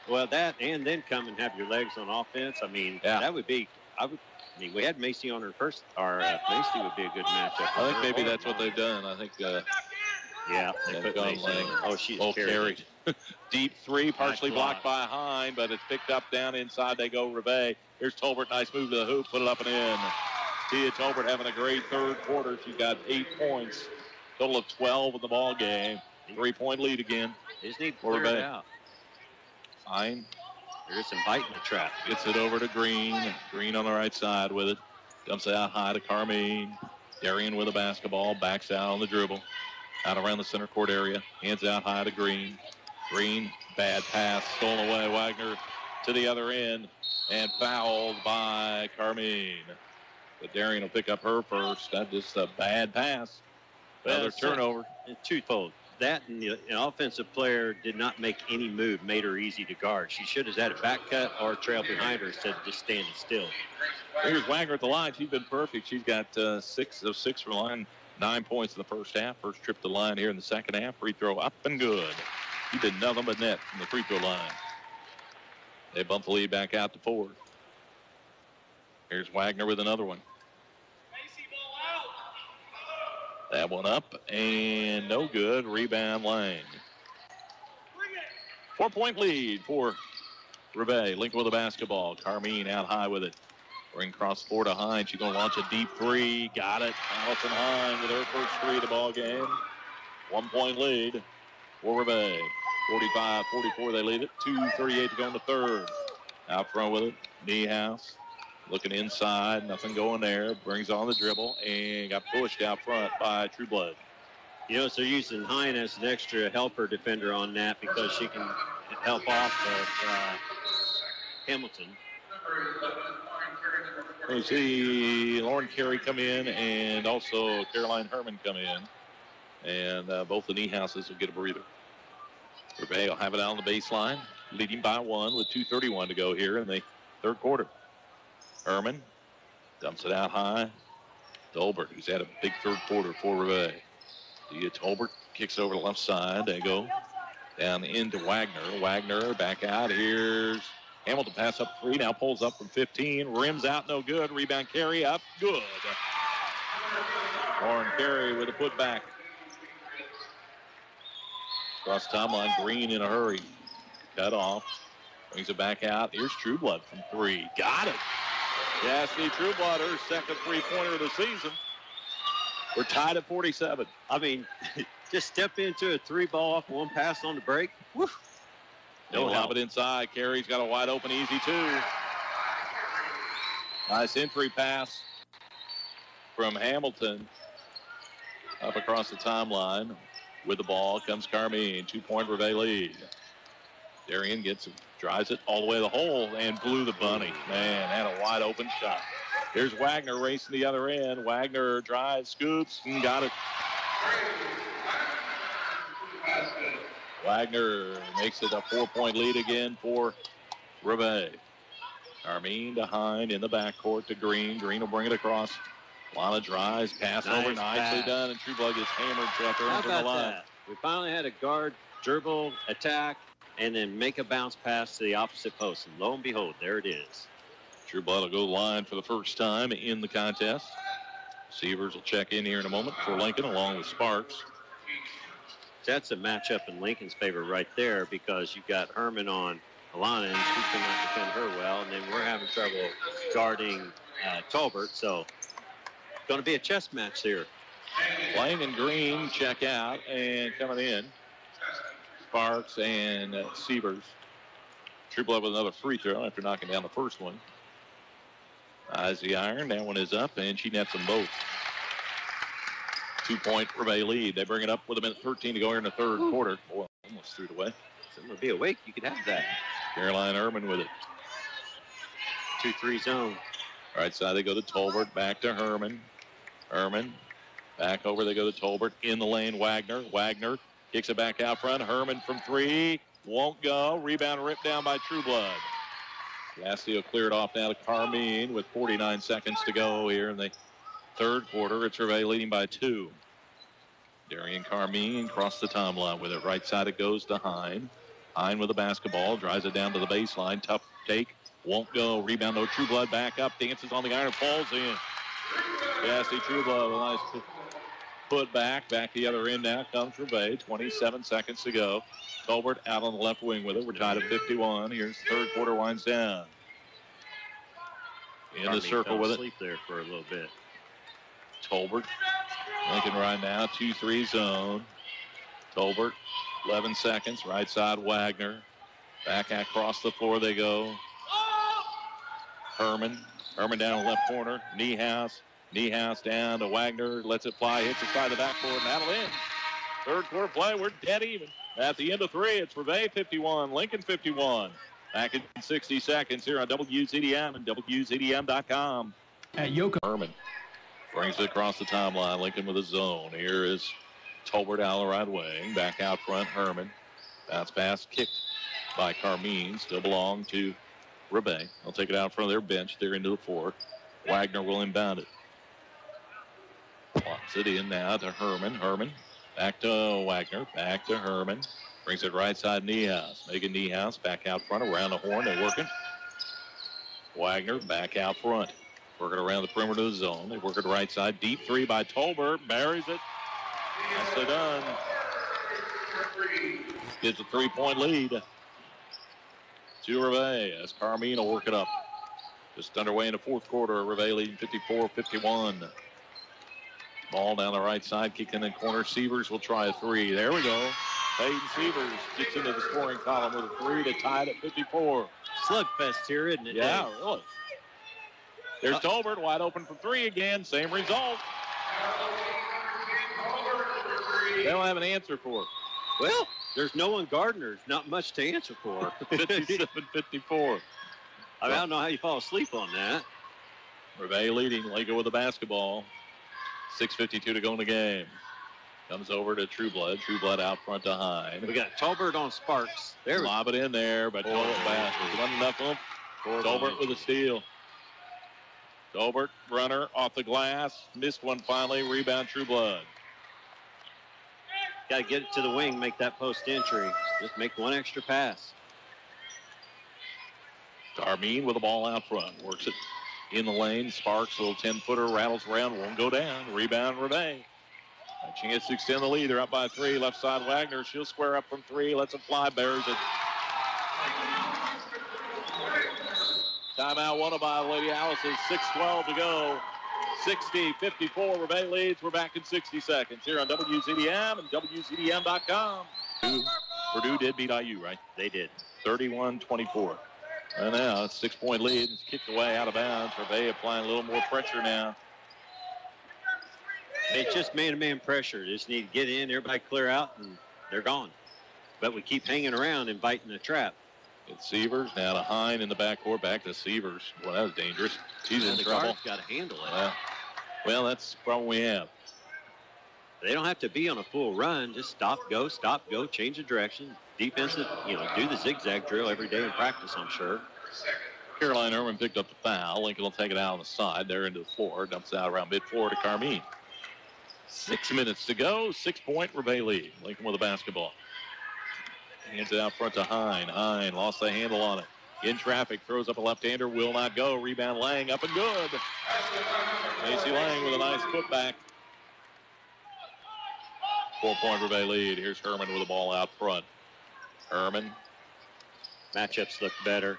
Well, that and then come and have your legs on offense. I mean, that would be. I mean, we had Macy on her first. Macy would be a good matchup. I think maybe that's what they've done. I think. Yeah, they put Macy on. Oh, she's carried. Deep three, partially blocked by Hine, but it's picked up down inside. They go Rivet. Here's Tolbert. Nice move to the hoop. Put it up and in. Tia Tolbert having a great third quarter. She's got 8 points. Total of 12 in the ball game. 3-point lead again. They just need to clear it out. Hine. There's some bite in the trap. Gets it over to Green. Green on the right side with it. Dumps it out high to Carmine. Darien with the basketball. Backs out on the dribble. Out around the center court area. Hands out high to Green. Green, bad pass. Stolen away. Wagner to the other end. And fouled by Carmine. But Darien will pick up her first. That's just a bad pass. Another turnover. Twofold. That and the offensive player did not make any move, made her easy to guard. She should have had a back cut or trail behind her instead of just standing still. Here's Wagner at the line. She's been perfect. She's got 6 of 6 from the line, 9 points in the first half. First trip to the line here in the second half. Free throw up and good. She did nothing but net from the free throw line. They bump the lead back out to 4. Here's Wagner with another one. That one up and no good. Rebound Lang. 4-point lead for Rivet. Lincoln with the basketball. Carmine out high with it. Bring cross floor to Hine. She's going to launch a deep three. Got it. Allison Hine with her first three of the ball game. 1-point lead for Rivet. 45-44 they lead it. 2:38 to go in the third. Out front with it. Niehaus. Looking inside, nothing going there. Brings on the dribble and got pushed out front by Trueblood. You know, so they're using Hine as an extra helper defender on that because she can help off of Hamilton. We see Lauren Carey come in and also Caroline Herman come in. And both the Niehouses will get a breather. Rivet will have it out on the baseline, leading by 1 with 2:31 to go here in the third quarter. Herman dumps it out high. Tolbert, who's had a big third quarter for Rivet. Tolbert kicks over the left side. They go down into Wagner. Wagner back out. Here's Hamilton, pass up 3. Now pulls up from 15. Rims out, no good. Rebound Carey up, good. Lauren Carey with a putback. Cross timeline, Green in a hurry. Cut off. Brings it back out. Here's Trueblood from 3. Got it. Cassidy Trueblood, her second three-pointer of the season. We're tied at 47. I mean, just step into a 3-ball off 1 pass on the break. Woo. No help it inside. Carey's got a wide open easy 2. Nice entry pass from Hamilton up across the timeline. With the ball comes Carmine. 2-point Rivet lead. Darien gets it, drives it all the way to the hole and blew the bunny. Man, had a wide open shot. Here's Wagner racing the other end. Wagner drives, scoops, and got it. Wagner makes it a 4-point lead again for Rivet. Carmine to Hine in the backcourt to Green. Green will bring it across. Lana drives, pass over, nicely done, and Trueblood gets hammered after entering the line. That? We finally had a guard, dribble, attack, and then make a bounce pass to the opposite post. And lo and behold, there it is. Trueblood will go to the line for the first time in the contest. Severs will check in here in a moment for Lincoln along with Sparks. That's a matchup in Lincoln's favor right there because you've got Herman on Alana, and she cannot defend her well. And then we're having trouble guarding Tolbert. So it's going to be a chess match here. Lang and Green check out, and coming in, Sparks and Severs. Trueblood with another free throw after knocking down the first one. Eyes the iron. That one is up, and she nets them both. 2-point Rivet lead. They bring it up with a minute 13 to go here in the third quarter. Boy, almost threw it away. Someone be awake. You could have that. Caroline Herman with it. 2-3 zone. Right side, they go to Tolbert. Back to Herman. Herman. Back over, they go to Tolbert. In the lane, Wagner. Wagner kicks it back out front. Herman from three. Won't go. Rebound ripped down by Trueblood. Castillo cleared off now to Carmine with 49 seconds to go here in the third quarter. It's Rivet leading by 2. Darian Carmine crossed the timeline with it. Right side, it goes to Hine. Hine with the basketball. Drives it down to the baseline. Tough take. Won't go. Rebound, though. Trueblood back up. Dances on the iron. Falls in. Cassie Trueblood, a nice put back. Back the other end now comes Rivet. 27 seconds to go. Tolbert out on the left wing with it. We're tied at 51. Here's the third quarter winds down. In the circle with it. Sleep there for a little bit. Tolbert. Lincoln right now. 2-3 zone. Tolbert. 11 seconds. Right side, Wagner. Back across the floor they go. Herman. Herman down the left corner. Niehaus. Niehaus down to Wagner. Lets it fly. Hits it side of the backboard. And that'll end. Third quarter play. We're dead even. At the end of 3, it's Rivet 51, Lincoln 51. Back in 60 seconds here on WZDM and WZDM.com. At Yoka. Herman brings it across the timeline. Lincoln with a zone. Here is Tolbert out the right wing. Back out front, Herman. Bounce pass kicked by Carmine. Still belong to Rivet. They'll take it out front of their bench. They're into the floor. Wagner will inbound it. Plops it in now to Herman. Herman. Back to Wagner. Back to Herman. Brings it right side Niehaus. Megan Niehaus back out front around the horn. They're working. Wagner back out front. Working around the perimeter of the zone. They work it right side. Deep three by Tolbert. Buries it. Nicely done. Gives a 3-point lead to Rivet as Carmine will work it up. Just underway in the fourth quarter. Rivet leading 54-51. Ball down the right side, kicked in the corner. Severs will try a 3. There we go. Peyton Severs gets into the scoring column with a 3 to tie it at 54. Slugfest here, isn't it? Yeah, really. There's Tolbert wide open for 3 again. Same result. They don't have an answer for it. Well, there's no one Gardner's. Not much to answer for. 57-54. I don't know how you fall asleep on that. Rivet leading. Lincoln with the basketball. 6:52 to go in the game. Comes over to Trueblood. Trueblood out front to Hine. We got Tolbert on Sparks. There we lob it in there, but Tolbert back. Wasn't enough of them. Tolbert with a steal. Tolbert, runner off the glass. Missed one finally. Rebound Trueblood. Got to get it to the wing, make that post entry. Just make one extra pass. Carmine with the ball out front. Works it in the lane. Sparks, little 10-footer, rattles around, won't go down. Rebound, Rivet. A chance to extend the lead. They're up by 3. Left side, Wagner. She'll square up from 3. Lets it fly. Buries it. Timeout won by Lady Alice's. 6:12 to go. 60-54. Rivet leads. We're back in 60 seconds here on WZDM and WZDM.com. Purdue did beat IU, right? They did. 31-24. And now it's a 6-point lead. It's kicked away out of bounds. Rivet applying a little more pressure now. It's just man-to-man pressure. They just need to get in, everybody clear out, and they're gone. But we keep hanging around, inviting the trap. It's Severs now to Hine in the backcourt. Back to Severs. Well, that was dangerous. She's in trouble. Got to handle it. Well, that's the problem we have. They don't have to be on a full run. Just stop, go, change the direction. Defensive, do the zigzag drill every day in practice, I'm sure. Caroline Herman picked up the foul. Lincoln will take it out on the side. They're into the floor. Dumps it out around mid-floor to Carmine. 6 minutes to go. 6-point Rivet lead. Lincoln with the basketball. Hands it out front to Hine. Hine lost the handle on it. In traffic, throws up a left-hander. Will not go. Rebound Lang up and good. Macy Lang with a nice putback. 4-point Rivet lead. Here's Herman with the ball out front. Herman. Matchups look better.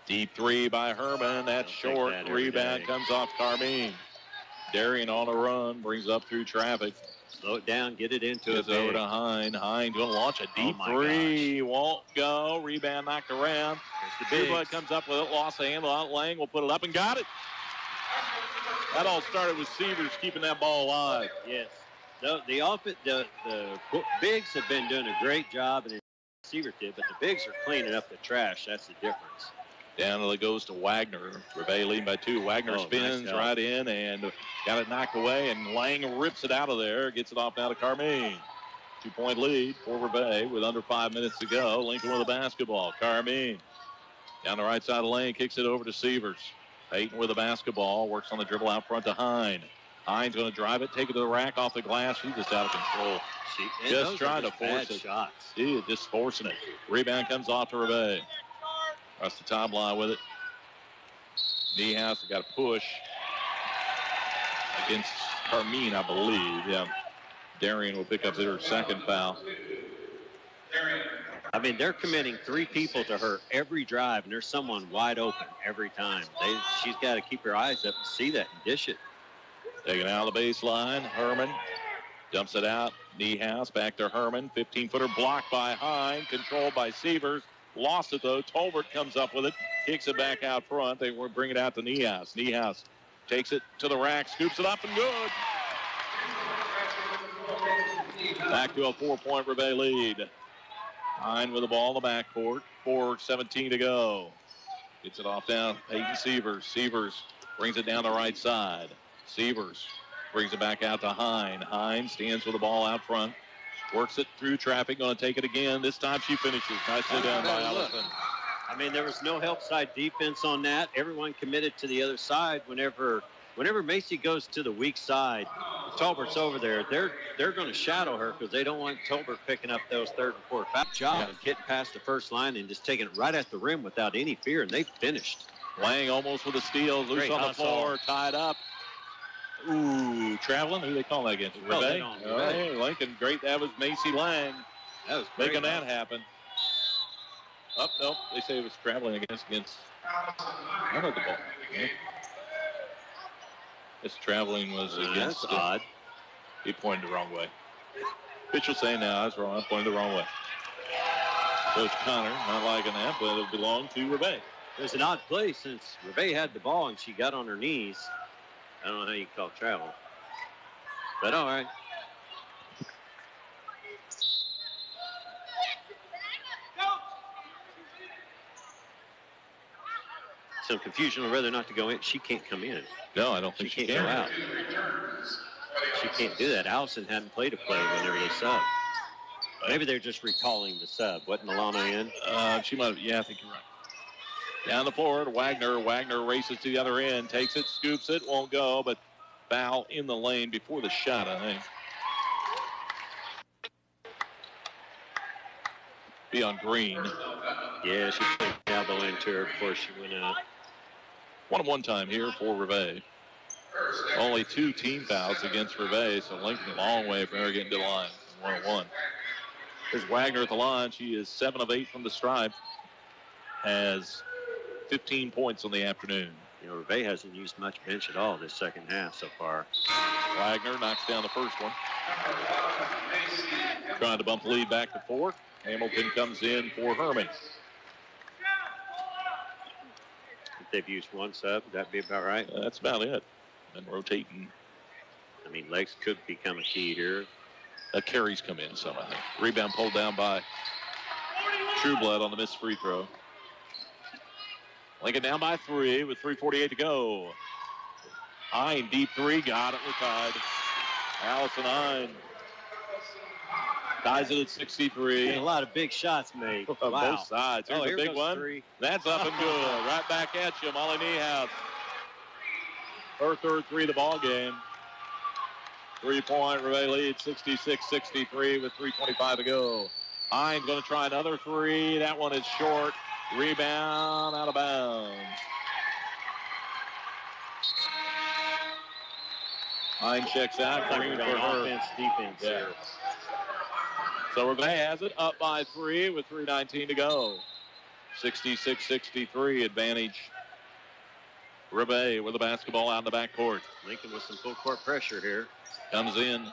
Deep 3 by Herman. That's short. Rebound comes off Carmine. Darian on a run. Brings up through traffic. Slow it down. Get it into it. Goes over to Hine. Hine going to launch a deep 3. Won't go. Rebound knocked around. Trueblood comes up with it. Lost the handle out. Lang will put it up and got it. That all started with Severs keeping that ball alive. Yes. The bigs have been doing a great job, and Severs did, but the bigs are cleaning up the trash. That's the difference. Down it goes to Wagner. Rivet leading by 2. Wagner spins nice right in and got it knocked away, and Lang rips it out of there. Gets it off now to Carmine. 2-point lead for Rivet with under 5 minutes to go. Lincoln with the basketball. Carmine down the right side of the lane, kicks it over to Severs. Payton with the basketball, works on the dribble out front to Hine. Hine's going to drive it, take it to the rack off the glass. She's just out of control. Just trying to force it. Shots. She is just forcing it. Rebound comes off to Rivet. Across the timeline with it. Niehaus got a push against Carmine, I believe. Yeah. Darian will pick up her second foul. I mean, they're committing 3 people to her every drive, and there's someone wide open every time. She's got to keep her eyes up and see that and dish it. Taken out of the baseline. Herman dumps it out. Niehaus back to Herman. 15-footer blocked by Hine. Controlled by Severs. Lost it, though. Tolbert comes up with it. Kicks it back out front. They will bring it out to Niehaus. Niehaus takes it to the rack. Scoops it up and good. Back to a 4-point Rivet lead. Hine with the ball in the backcourt. 4:17 to go. Gets it off down. Peyton Severs. Severs brings it down the right side. Severs brings it back out to Hine. Hine stands with the ball out front. Works it through traffic. Going to take it again. This time she finishes. Nicely done by Allison. I mean, there was no help side defense on that. Everyone committed to the other side. Whenever Macy goes to the weak side, Tolbert's over there. They're going to shadow her because they don't want Tolbert picking up those third and fourth foul job and getting past the first line and just taking it right at the rim without any fear, and they finished. Lang almost with a steal. Loose Great on the hustle. floor. Tied up. Ooh, traveling. Who do they call that against? Rivet? Hey, Lincoln. Great. That was Macy Lang. That was great. Making that happen. Up, nope. They say it was traveling against. I heard the ball. Yeah. This traveling was against. That's odd. He pointed the wrong way. Official saying, no, I was wrong. I pointed the wrong way. Coach Connor not liking that, but it'll belong to Rivet. It was an odd play since Rivet had the ball and she got on her knees. I don't know how you call travel. But all right. Some confusion on whether or not to go in. She can't come in. No, I don't think she she can't can. go out. She can't do that. Allison hadn't played a play whenever they sub. Maybe they're just recalling the sub. Wasn't Milano in? She might have. Yeah, I think you're right. Down the floor to Wagner. Wagner races to the other end. Takes it, scoops it, won't go, but foul in the lane before the shot, I think. Be on Green. Yeah, she played the elbow into her before she went out. 1-on-1 time here for Rivet. Only 2 team fouls against Rivet, so Lincoln a long way from her getting to the line. 1-on-1. There's Wagner at the line. She is 7 of 8 from the stripe. Has 15 points on the afternoon. You know, Rivet hasn't used much bench at all this second half so far. Wagner knocks down the first one. Trying to bump the lead back to 4. Hamilton comes in for Herman. If they've used one sub, that'd be about right. That's about it. And rotating. I mean, legs could become a key here. Carries come in some, I think. Rebound pulled down by Trueblood on the missed free throw. Lincoln down by 3 with 3:48 to go. Hine, deep 3, got it, we're tied. Allison Hine ties it at 63. A lot of big shots made. Wow. Both sides. Here's here a big goes one. 3. That's up and good. Right back at you, Molly Niehaus. Her third 3 of the ball game. 3-point Rivet lead, 66-63 with 3:25 to go. Hine's going to try another 3. That one is short. Rebound out of bounds. Hine checks out. Green for her. Offense, defense. Yeah. So Rivet has it up by 3 with 3:19 to go. 66-63 advantage. Rivet with the basketball out in the backcourt. Lincoln with some full court pressure here. Comes in.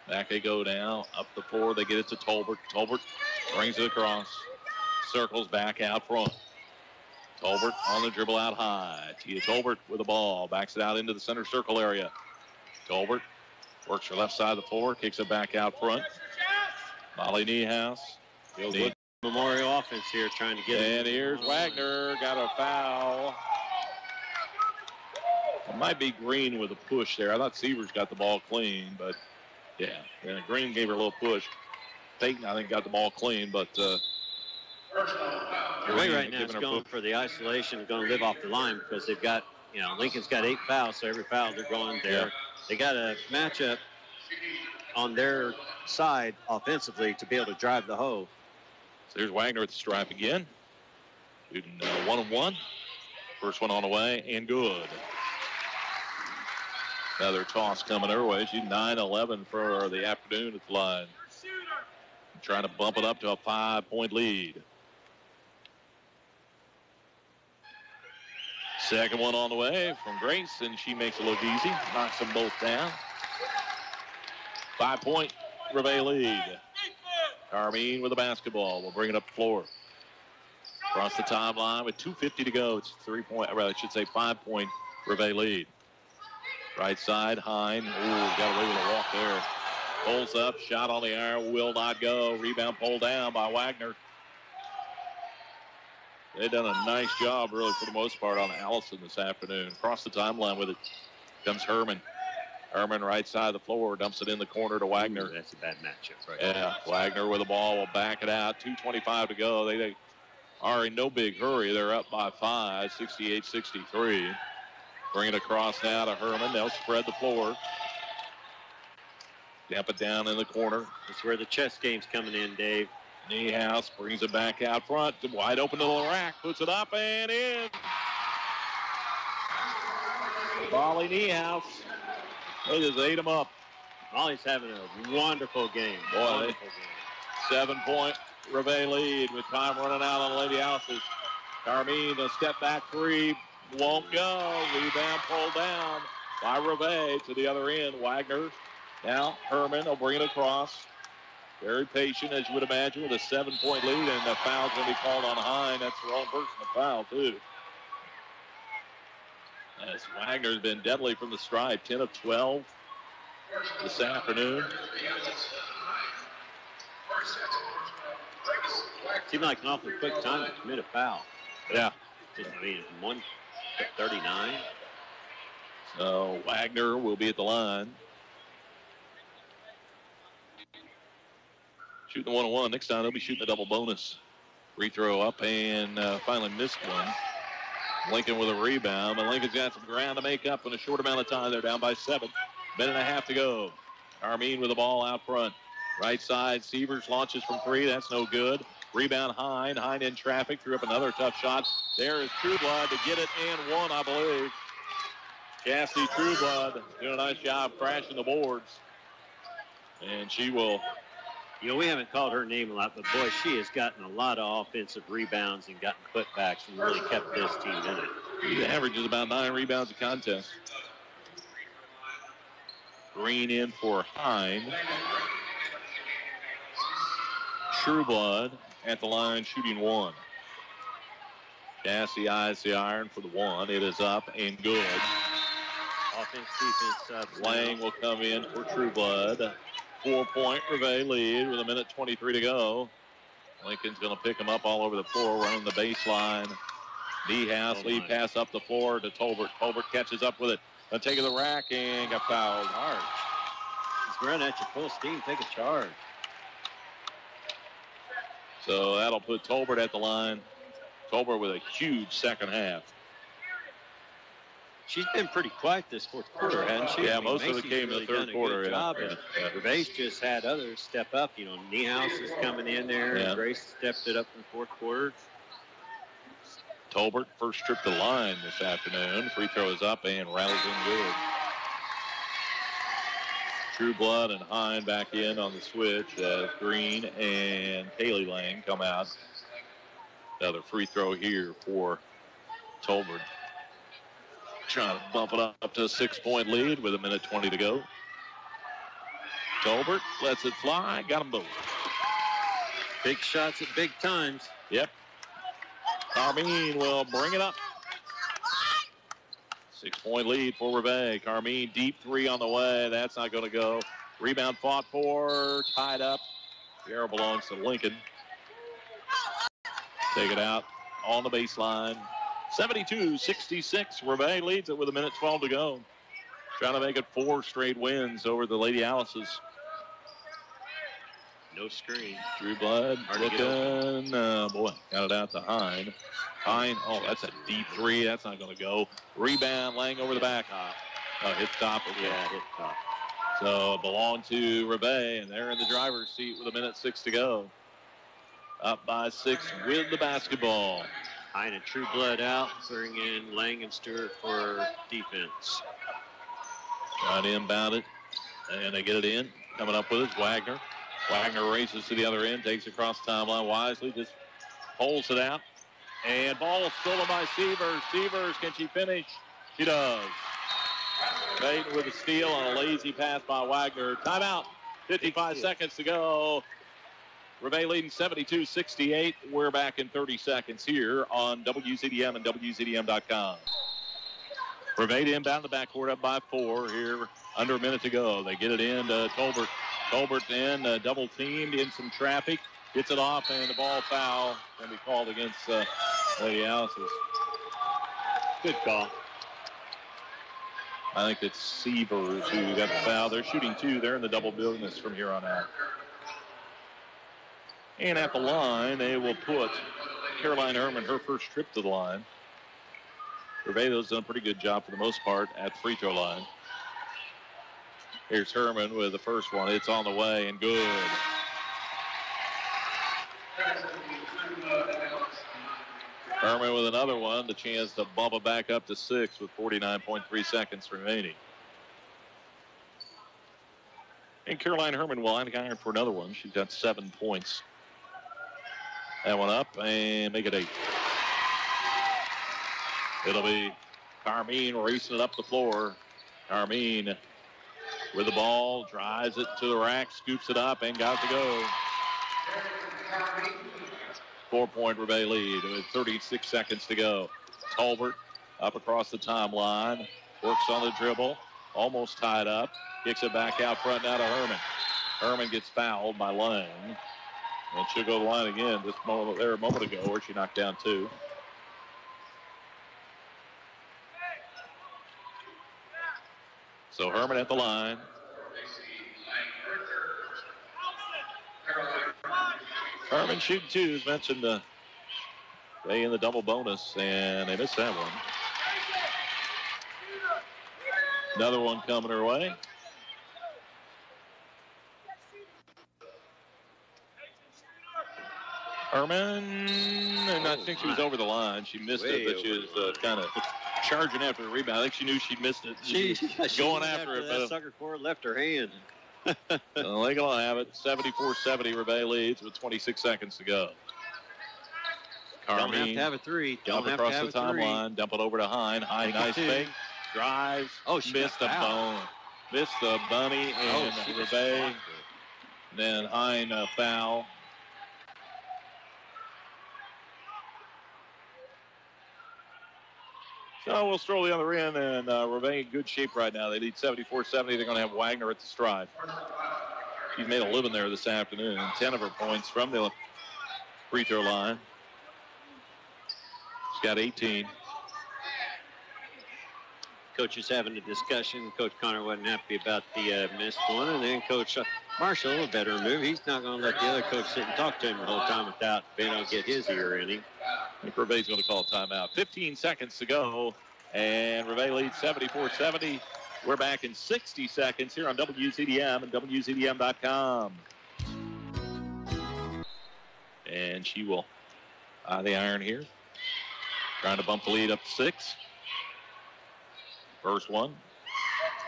Back they go now. Up the floor. They get it to Tolbert. Tolbert brings it across. Circles back out front. Tolbert on the dribble out high. Tia Tolbert with the ball. Backs it out into the center circle area. Tolbert works her left side of the floor. Kicks it back out front. Molly Niehaus. Memorial offense here trying to get it. And here's Wagner. Got a foul. It might be Green with a push there. I thought Severs got the ball clean, but yeah, Green gave her a little push. Peyton, I think, got the ball clean, but right now is going for the isolation and going to live off the line because they've got, Lincoln's got 8 fouls, so every foul they're going there. Yeah. They got a matchup on their side offensively to be able to drive the hoe. So here's Wagner at the stripe again. Shooting 1-1. First one on the way and good. Another toss coming her way. She's 9-11 for the afternoon at the line. Trying to bump it up to a 5-point lead. Second one on the way from Grace, and she makes it look easy. Knocks them both down. 5-point Rivet lead. Carmine with the basketball. We'll bring it up the floor. Across the timeline with 2:50 to go. It's 5-point Rivet lead. Right side, Hine. Ooh, got away with a walk there. Pulls up, shot on the iron, will not go. Rebound pulled down by Wagner. They've done a nice job, really, for the most part, on Allison this afternoon. Across the timeline with it comes Herman. Herman, right side of the floor, dumps it in the corner to Wagner. Ooh, that's a bad matchup right now. Wagner with the ball will back it out. 2:25 to go. They are in no big hurry. They're up by 5, 68-63. Bring it across now to Herman. They'll spread the floor. Damp it down in the corner. That's where the chess game's coming in, Dave. Niehaus brings it back out front. Wide open to the rack. Puts it up and in. Molly Niehaus. They just ate him up. Molly's having a wonderful game. Boy, 7-point Rivet lead with time running out on Lady Houses. Carmine, a step back 3. Won't go. Rebound pulled down by Rivet to the other end. Wagner. Now Herman will bring it across. Very patient, as you would imagine, with a 7-point lead, and the foul's going to be called on Hine. That's the wrong person to foul, too. As Wagner's been deadly from the stripe, 10 of 12 this afternoon. Seemed like an awfully quick time to commit a foul. Yeah. Just, 1:39. So Wagner will be at the line. Shooting the 1-1. Next time they'll be shooting a double bonus. Free throw up and finally missed one. Lincoln with a rebound, but Lincoln's got some ground to make up in a short amount of time. They're down by 7. Minute and a half to go. Carmine with the ball out front. Right side, Severs launches from 3. That's no good. Rebound Hine. Hine in traffic. Threw up another tough shot. There is Trueblood to get it and one, I believe. Cassie Trueblood doing a nice job crashing the boards. And she will... we haven't called her name a lot, but boy, she has gotten a lot of offensive rebounds and gotten putbacks and really kept this team in it. She averages about 9 rebounds a contest. Green in for Hine. Trueblood at the line shooting 1. Cassie eyes the iron for the 1. It is up and good. Offense, defense. Lang will come in for Trueblood. 4-point Rivet lead with 1:23 to go. Lincoln's going to pick him up all over the floor, running the baseline. Niehaus, lead pass up the floor to Tolbert. Tolbert catches up with it. Going to take it to the rack and got fouled. Hard. He's running at you full steam. Take a charge. So that'll put Tolbert at the line. Tolbert with a huge second half. She's been pretty quiet this fourth quarter, hasn't she? Yeah, most of it came in the third quarter. Rivet's just had others step up. Niehaus is coming in there. Yeah. Grace stepped it up in the fourth quarter. Tolbert first trip to the line this afternoon. Free throw is up and rattles in good. Trueblood and Hine back in on the switch. Green and Kaylee Lang come out. Another free throw here for Tolbert. Trying to bump it up to a 6-point lead with 1:20 to go. Tolbert lets it fly. Got them both. Big shots at big times. Yep. Carmine will bring it up. 6-point lead for Rivet. Carmine, deep three on the way. That's not going to go. Rebound fought for, tied up. The arrow belongs to Lincoln. Take it out on the baseline. 72-66. Rivet leads it with 1:12 to go. Trying to make it 4 straight wins over the Lady Alice's. No screen. Drew Blood looking. Boy, got it out to Hine. Hine, that's a deep three. That's not going to go. Rebound, laying over the back. Hit top. Yeah, hit top. So it belonged to Rivet, and they're in the driver's seat with 1:06 to go. Up by 6 with the basketball. Hine and True Blood out. Bring in Lang and Stewart for defense. Trying to inbound it, and they get it in. Coming up with it, Wagner. Wagner races to the other end, takes across the timeline wisely, just pulls it out. And ball stolen by Severs. Severs, can she finish? She does. Baden with a steal on a lazy pass by Wagner. Timeout. 55 seconds to go. Rivet leading 72-68. We're back in 30 seconds here on WZDM and WZDM.com. Rivet inbound the backcourt up by 4 here. Under a minute to go. They get it in to Tolbert. Tolbert in, double teamed in some traffic. Gets it off, and the ball foul can be called against Lady Alice's. Good call. I think it's Severs who got the foul. They're shooting 2. They're in the double business from here on out. And at the line, they will put Caroline Herman, her first trip to the line. Rivet's done a pretty good job for the most part at the free throw line. Here's Herman with the first one. It's on the way and good. Herman with another one. The chance to bump it back up to 6 with 49.3 seconds remaining. And Caroline Herman will iron for another one. She's got 7 points. That one up and make it 8. It'll be Carmine racing it up the floor. Carmine with the ball, drives it to the rack, scoops it up, and got it to go. 4-point Rivet lead with 36 seconds to go. Tolbert up across the timeline, works on the dribble, almost tied up, kicks it back out front now to Herman. Herman gets fouled by Lang, and she'll go to the line again just a moment ago where she knocked down 2. So Herman at the line. Herman shooting 2, as mentioned, they in the double bonus, and they missed that one. Another one coming her way. Herman, and I think she was over the line. She missed it, but she was kind of charging after the rebound. I think she knew she'd missed it. She going after it. That sucker forward left her hand. Well, they're going to have it. 74-70, Rivet leads with 26 seconds to go. Carmine don't have to have a 3. Don't have across to have the a 3. timeline. Dump it over to Hine. Hine, nice fake. Drives. She missed the bone. Missed the bunny and Rivet. Then Hine foul. So we'll stroll the other end, and Rivet in good shape right now. They lead 74-70. They're going to have Wagner at the stripe. She's made a living there this afternoon. 10 of her points from the free throw line. She's got 18. Coach is having a discussion. Coach Connor wasn't happy about the missed one, and then Coach Marshall, a veteran move. He's not going to let the other coach sit and talk to him the whole time without being able to get his ear in him. I think Rivet's going to call a timeout. 15 seconds to go, and Rivet leads 74-70. We're back in 60 seconds here on WZDM and WZDM.com. And she will eye the iron here. Trying to bump the lead up to 6. First one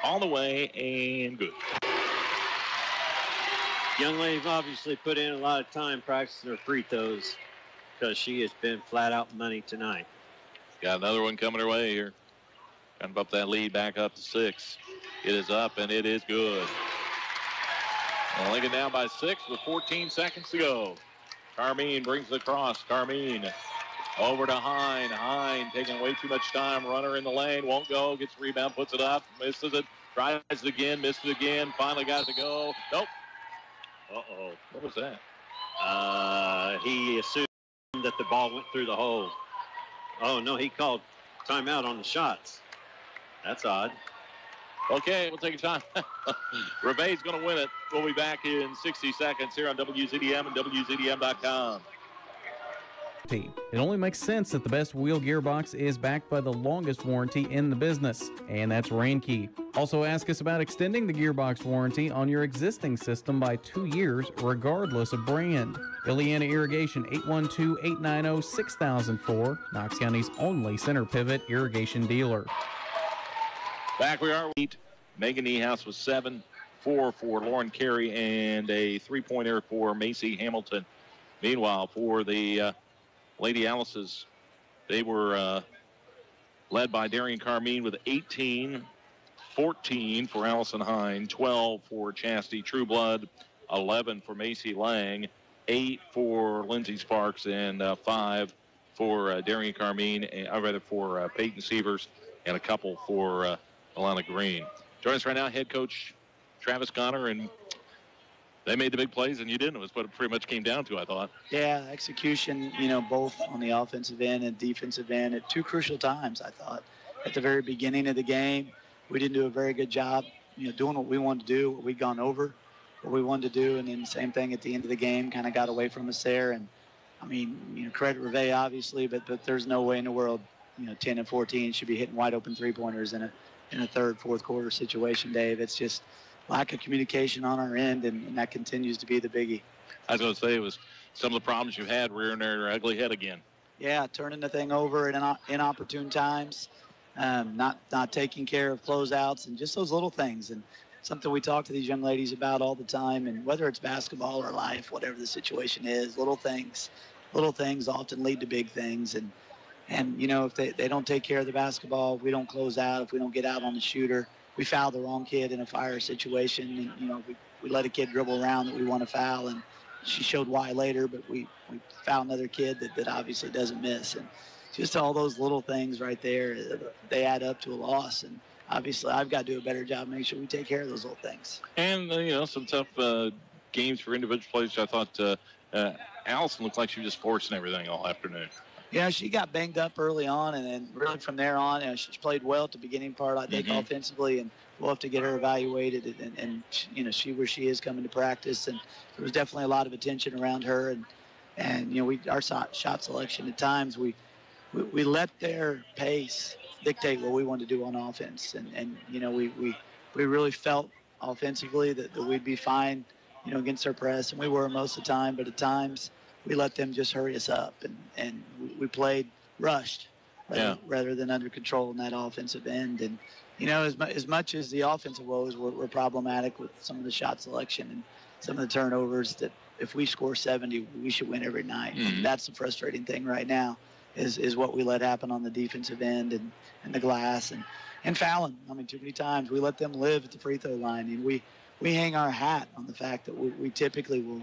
on the way and good. Young lady's obviously put in a lot of time practicing her free throws because she has been flat out money tonight. Got another one coming her way here. Trying to bump that lead back up to 6. It is up and it is good. And Lincoln down by 6 with 14 seconds to go. Carmine brings it across. Carmine Over to Hine. Hine taking way too much time. Runner in the lane. Won't go. Gets rebound. Puts it up. Misses it. Tries it again. Misses it again. Finally got it to go. Nope. Uh-oh. What was that? He assumed that the ball went through the hole. Oh, no, he called timeout on the shots. That's odd. Okay, we'll take a time. Rivet's going to win it. We'll be back in 60 seconds here on WZDM and WZDM.com. It only makes sense that the best wheel gearbox is backed by the longest warranty in the business, and that's Rainke. Also ask us about extending the gearbox warranty on your existing system by 2 years, regardless of brand. Illiana Irrigation, 812-890-6004, Knox County's only center pivot irrigation dealer. Back we are. Megan Niehaus was 7-4 for Lauren Carey and a three-pointer for Macy Hamilton. Meanwhile, for the Lady Alices, they were led by Darian Carmine with 18, 14 for Allison Hine, 12 for Chastity Trueblood, 11 for Macy Lang, 8 for Lindsay Sparks, and 5 for Darian Carmine, for Peyton Sievers, and a couple for Alana Green. Joining us right now, head coach Travis Connor, and they made the big plays, and you didn't. It was what it pretty much came down to, I thought. Yeah, execution, both on the offensive end and defensive end at two crucial times, I thought. At the very beginning of the game, we didn't do a very good job, doing what we wanted to do, what we'd gone over, what we wanted to do, and then same thing at the end of the game, kind of got away from us there. And, credit Rivet, obviously, but there's no way in the world, 10 and 14 should be hitting wide-open three-pointers in a third, fourth quarter situation, Dave. It's just lack of communication on our end, and that continues to be the biggie. I was going to say, it was some of the problems you had rearing their ugly head again. Yeah, turning the thing over at inopportune times, not taking care of closeouts, and just those little things. And something we talk to these young ladies about all the time, and whether it's basketball or life, whatever the situation is, little things often lead to big things. And if they don't take care of the basketball, we don't close out, if we don't get out on the shooter, we foul the wrong kid in a fire situation, and we let a kid dribble around that we want to foul, and she showed why later, but we foul another kid that obviously doesn't miss. And just all those little things right there, they add up to a loss, and obviously I've got to do a better job making sure we take care of those little things. And some tough games for individual players. I thought Allison looked like she was just forcing everything all afternoon. Yeah, she got banged up early on, and then really from there on, she's played well at the beginning part, I think, offensively, and we'll have to get her evaluated, and see where she is coming to practice. And there was definitely a lot of attention around her, and our shot selection at times, we let their pace dictate what we wanted to do on offense, and we really felt offensively that we'd be fine, against their press, and we were most of the time, but at times we let them just hurry us up, and we played rushed rather than under control in that offensive end. And, as much as the offensive woes were problematic with some of the shot selection and some of the turnovers, that if we score 70, we should win every night. And that's the frustrating thing right now is what we let happen on the defensive end and the glass and fouling. Too many times we let them live at the free throw line, and we hang our hat on the fact that we typically will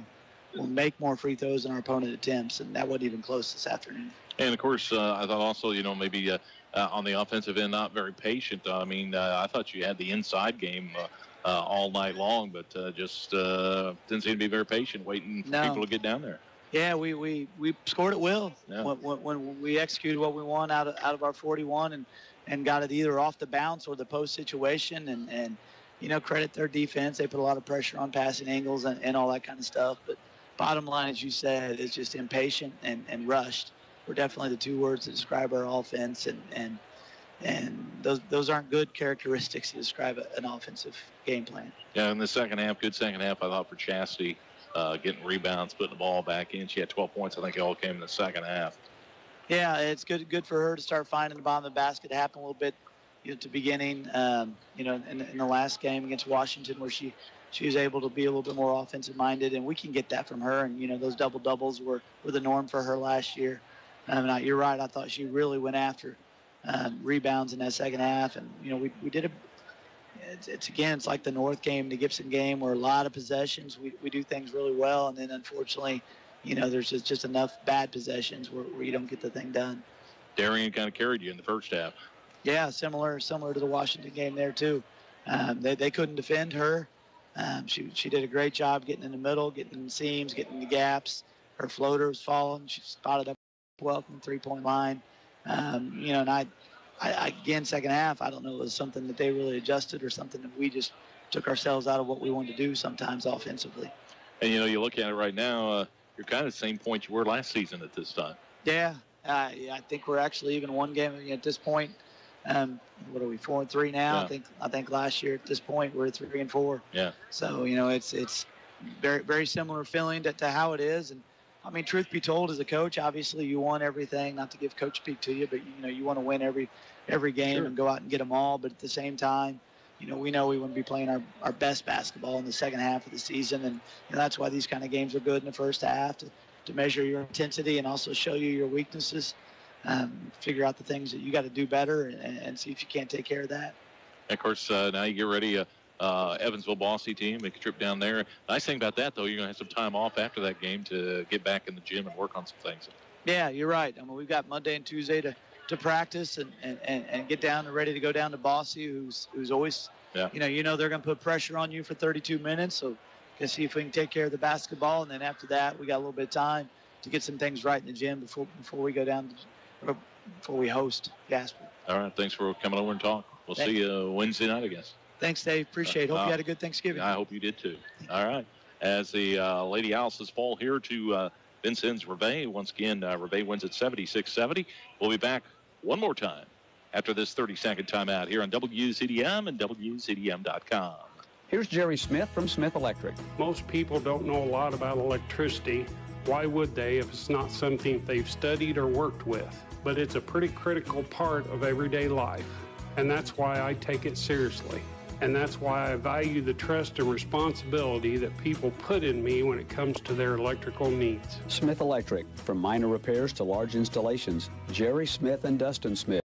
make more free throws than our opponent attempts, and that wasn't even close this afternoon. And, of course, I thought also, maybe on the offensive end, not very patient. I thought you had the inside game all night long, but just didn't seem to be very patient, waiting for people to get down there. Yeah, we scored at will. Yeah. When we executed what we want out of our 41 and got it either off the bounce or the post situation, and credit their defense. They put a lot of pressure on passing angles and all that kind of stuff, but bottom line, as you said, is just impatient and rushed. We're definitely the two words that describe our offense, and those aren't good characteristics to describe an offensive game plan. Yeah, in the second half, good second half, I thought, for Chastity, getting rebounds, putting the ball back in. She had 12 points. I think it all came in the second half. Yeah, it's good for her to start finding the bottom of the basket. It happened a little bit at the beginning, in the last game against Washington, where she was able to be a little bit more offensive-minded, and we can get that from her. And, those double-doubles were the norm for her last year. You're right. I thought she really went after rebounds in that second half. And, we did it's like the North game, the Gibson game, where a lot of possessions. We do things really well, and then, unfortunately, there's just enough bad possessions where you don't get the thing done. Darien kind of carried you in the first half. Yeah, similar to the Washington game there too. They couldn't defend her. She did a great job getting in the middle, getting in the seams, getting in the gaps. Her floater was falling. She spotted up well from the 3-point line. And I again, second half, I don't know, it was something that they really adjusted or something that we just took ourselves out of what we wanted to do sometimes offensively. And, you look at it right now, you're kind of the same point you were last season at this time. Yeah, I think we're actually even one game at this point. What are we, 4-3 now? Yeah. I think last year at this point we're 3-4. Yeah. So it's very, very similar feeling to how it is. And I mean, truth be told, as a coach, obviously you want everything. Not to give coach speak to you, but you want to win every game Sure. and go out and get them all. But at the same time, we know we want to be playing our best basketball in the second half of the season, and that's why these kind of games are good in the first half to measure your intensity and also show you your weaknesses. Figure out the things that you got to do better and see if you can't take care of that. And of course, now you get ready. Evansville Bossy team, make a trip down there. Nice thing about that, though, you're going to have some time off after that game to get back in the gym and work on some things. Yeah, you're right. I mean, we've got Monday and Tuesday to practice and get down and ready to go down to Bossy, who's always, yeah. They're going to put pressure on you for 32 minutes. So can see if we can take care of the basketball. And then after that, we got a little bit of time to get some things right in the gym before we go down before we host Jasper. All right. Thanks for coming over and talk. We'll see you Wednesday night, I guess. Thanks, Dave. Appreciate it. Hope you had a good Thanksgiving. I hope you did, too. All right. As the Lady Alices fall here to Vincennes Rivet. Once again, Rivet wins at 76-70. We'll be back one more time after this 30-second timeout here on WZDM and WZDM.com. Here's Jerry Smith from Smith Electric. Most people don't know a lot about electricity. Why would they if it's not something they've studied or worked with? But it's a pretty critical part of everyday life, and that's why I take it seriously. And that's why I value the trust and responsibility that people put in me when it comes to their electrical needs. Smith Electric, from minor repairs to large installations. Jerry Smith and Dustin Smith.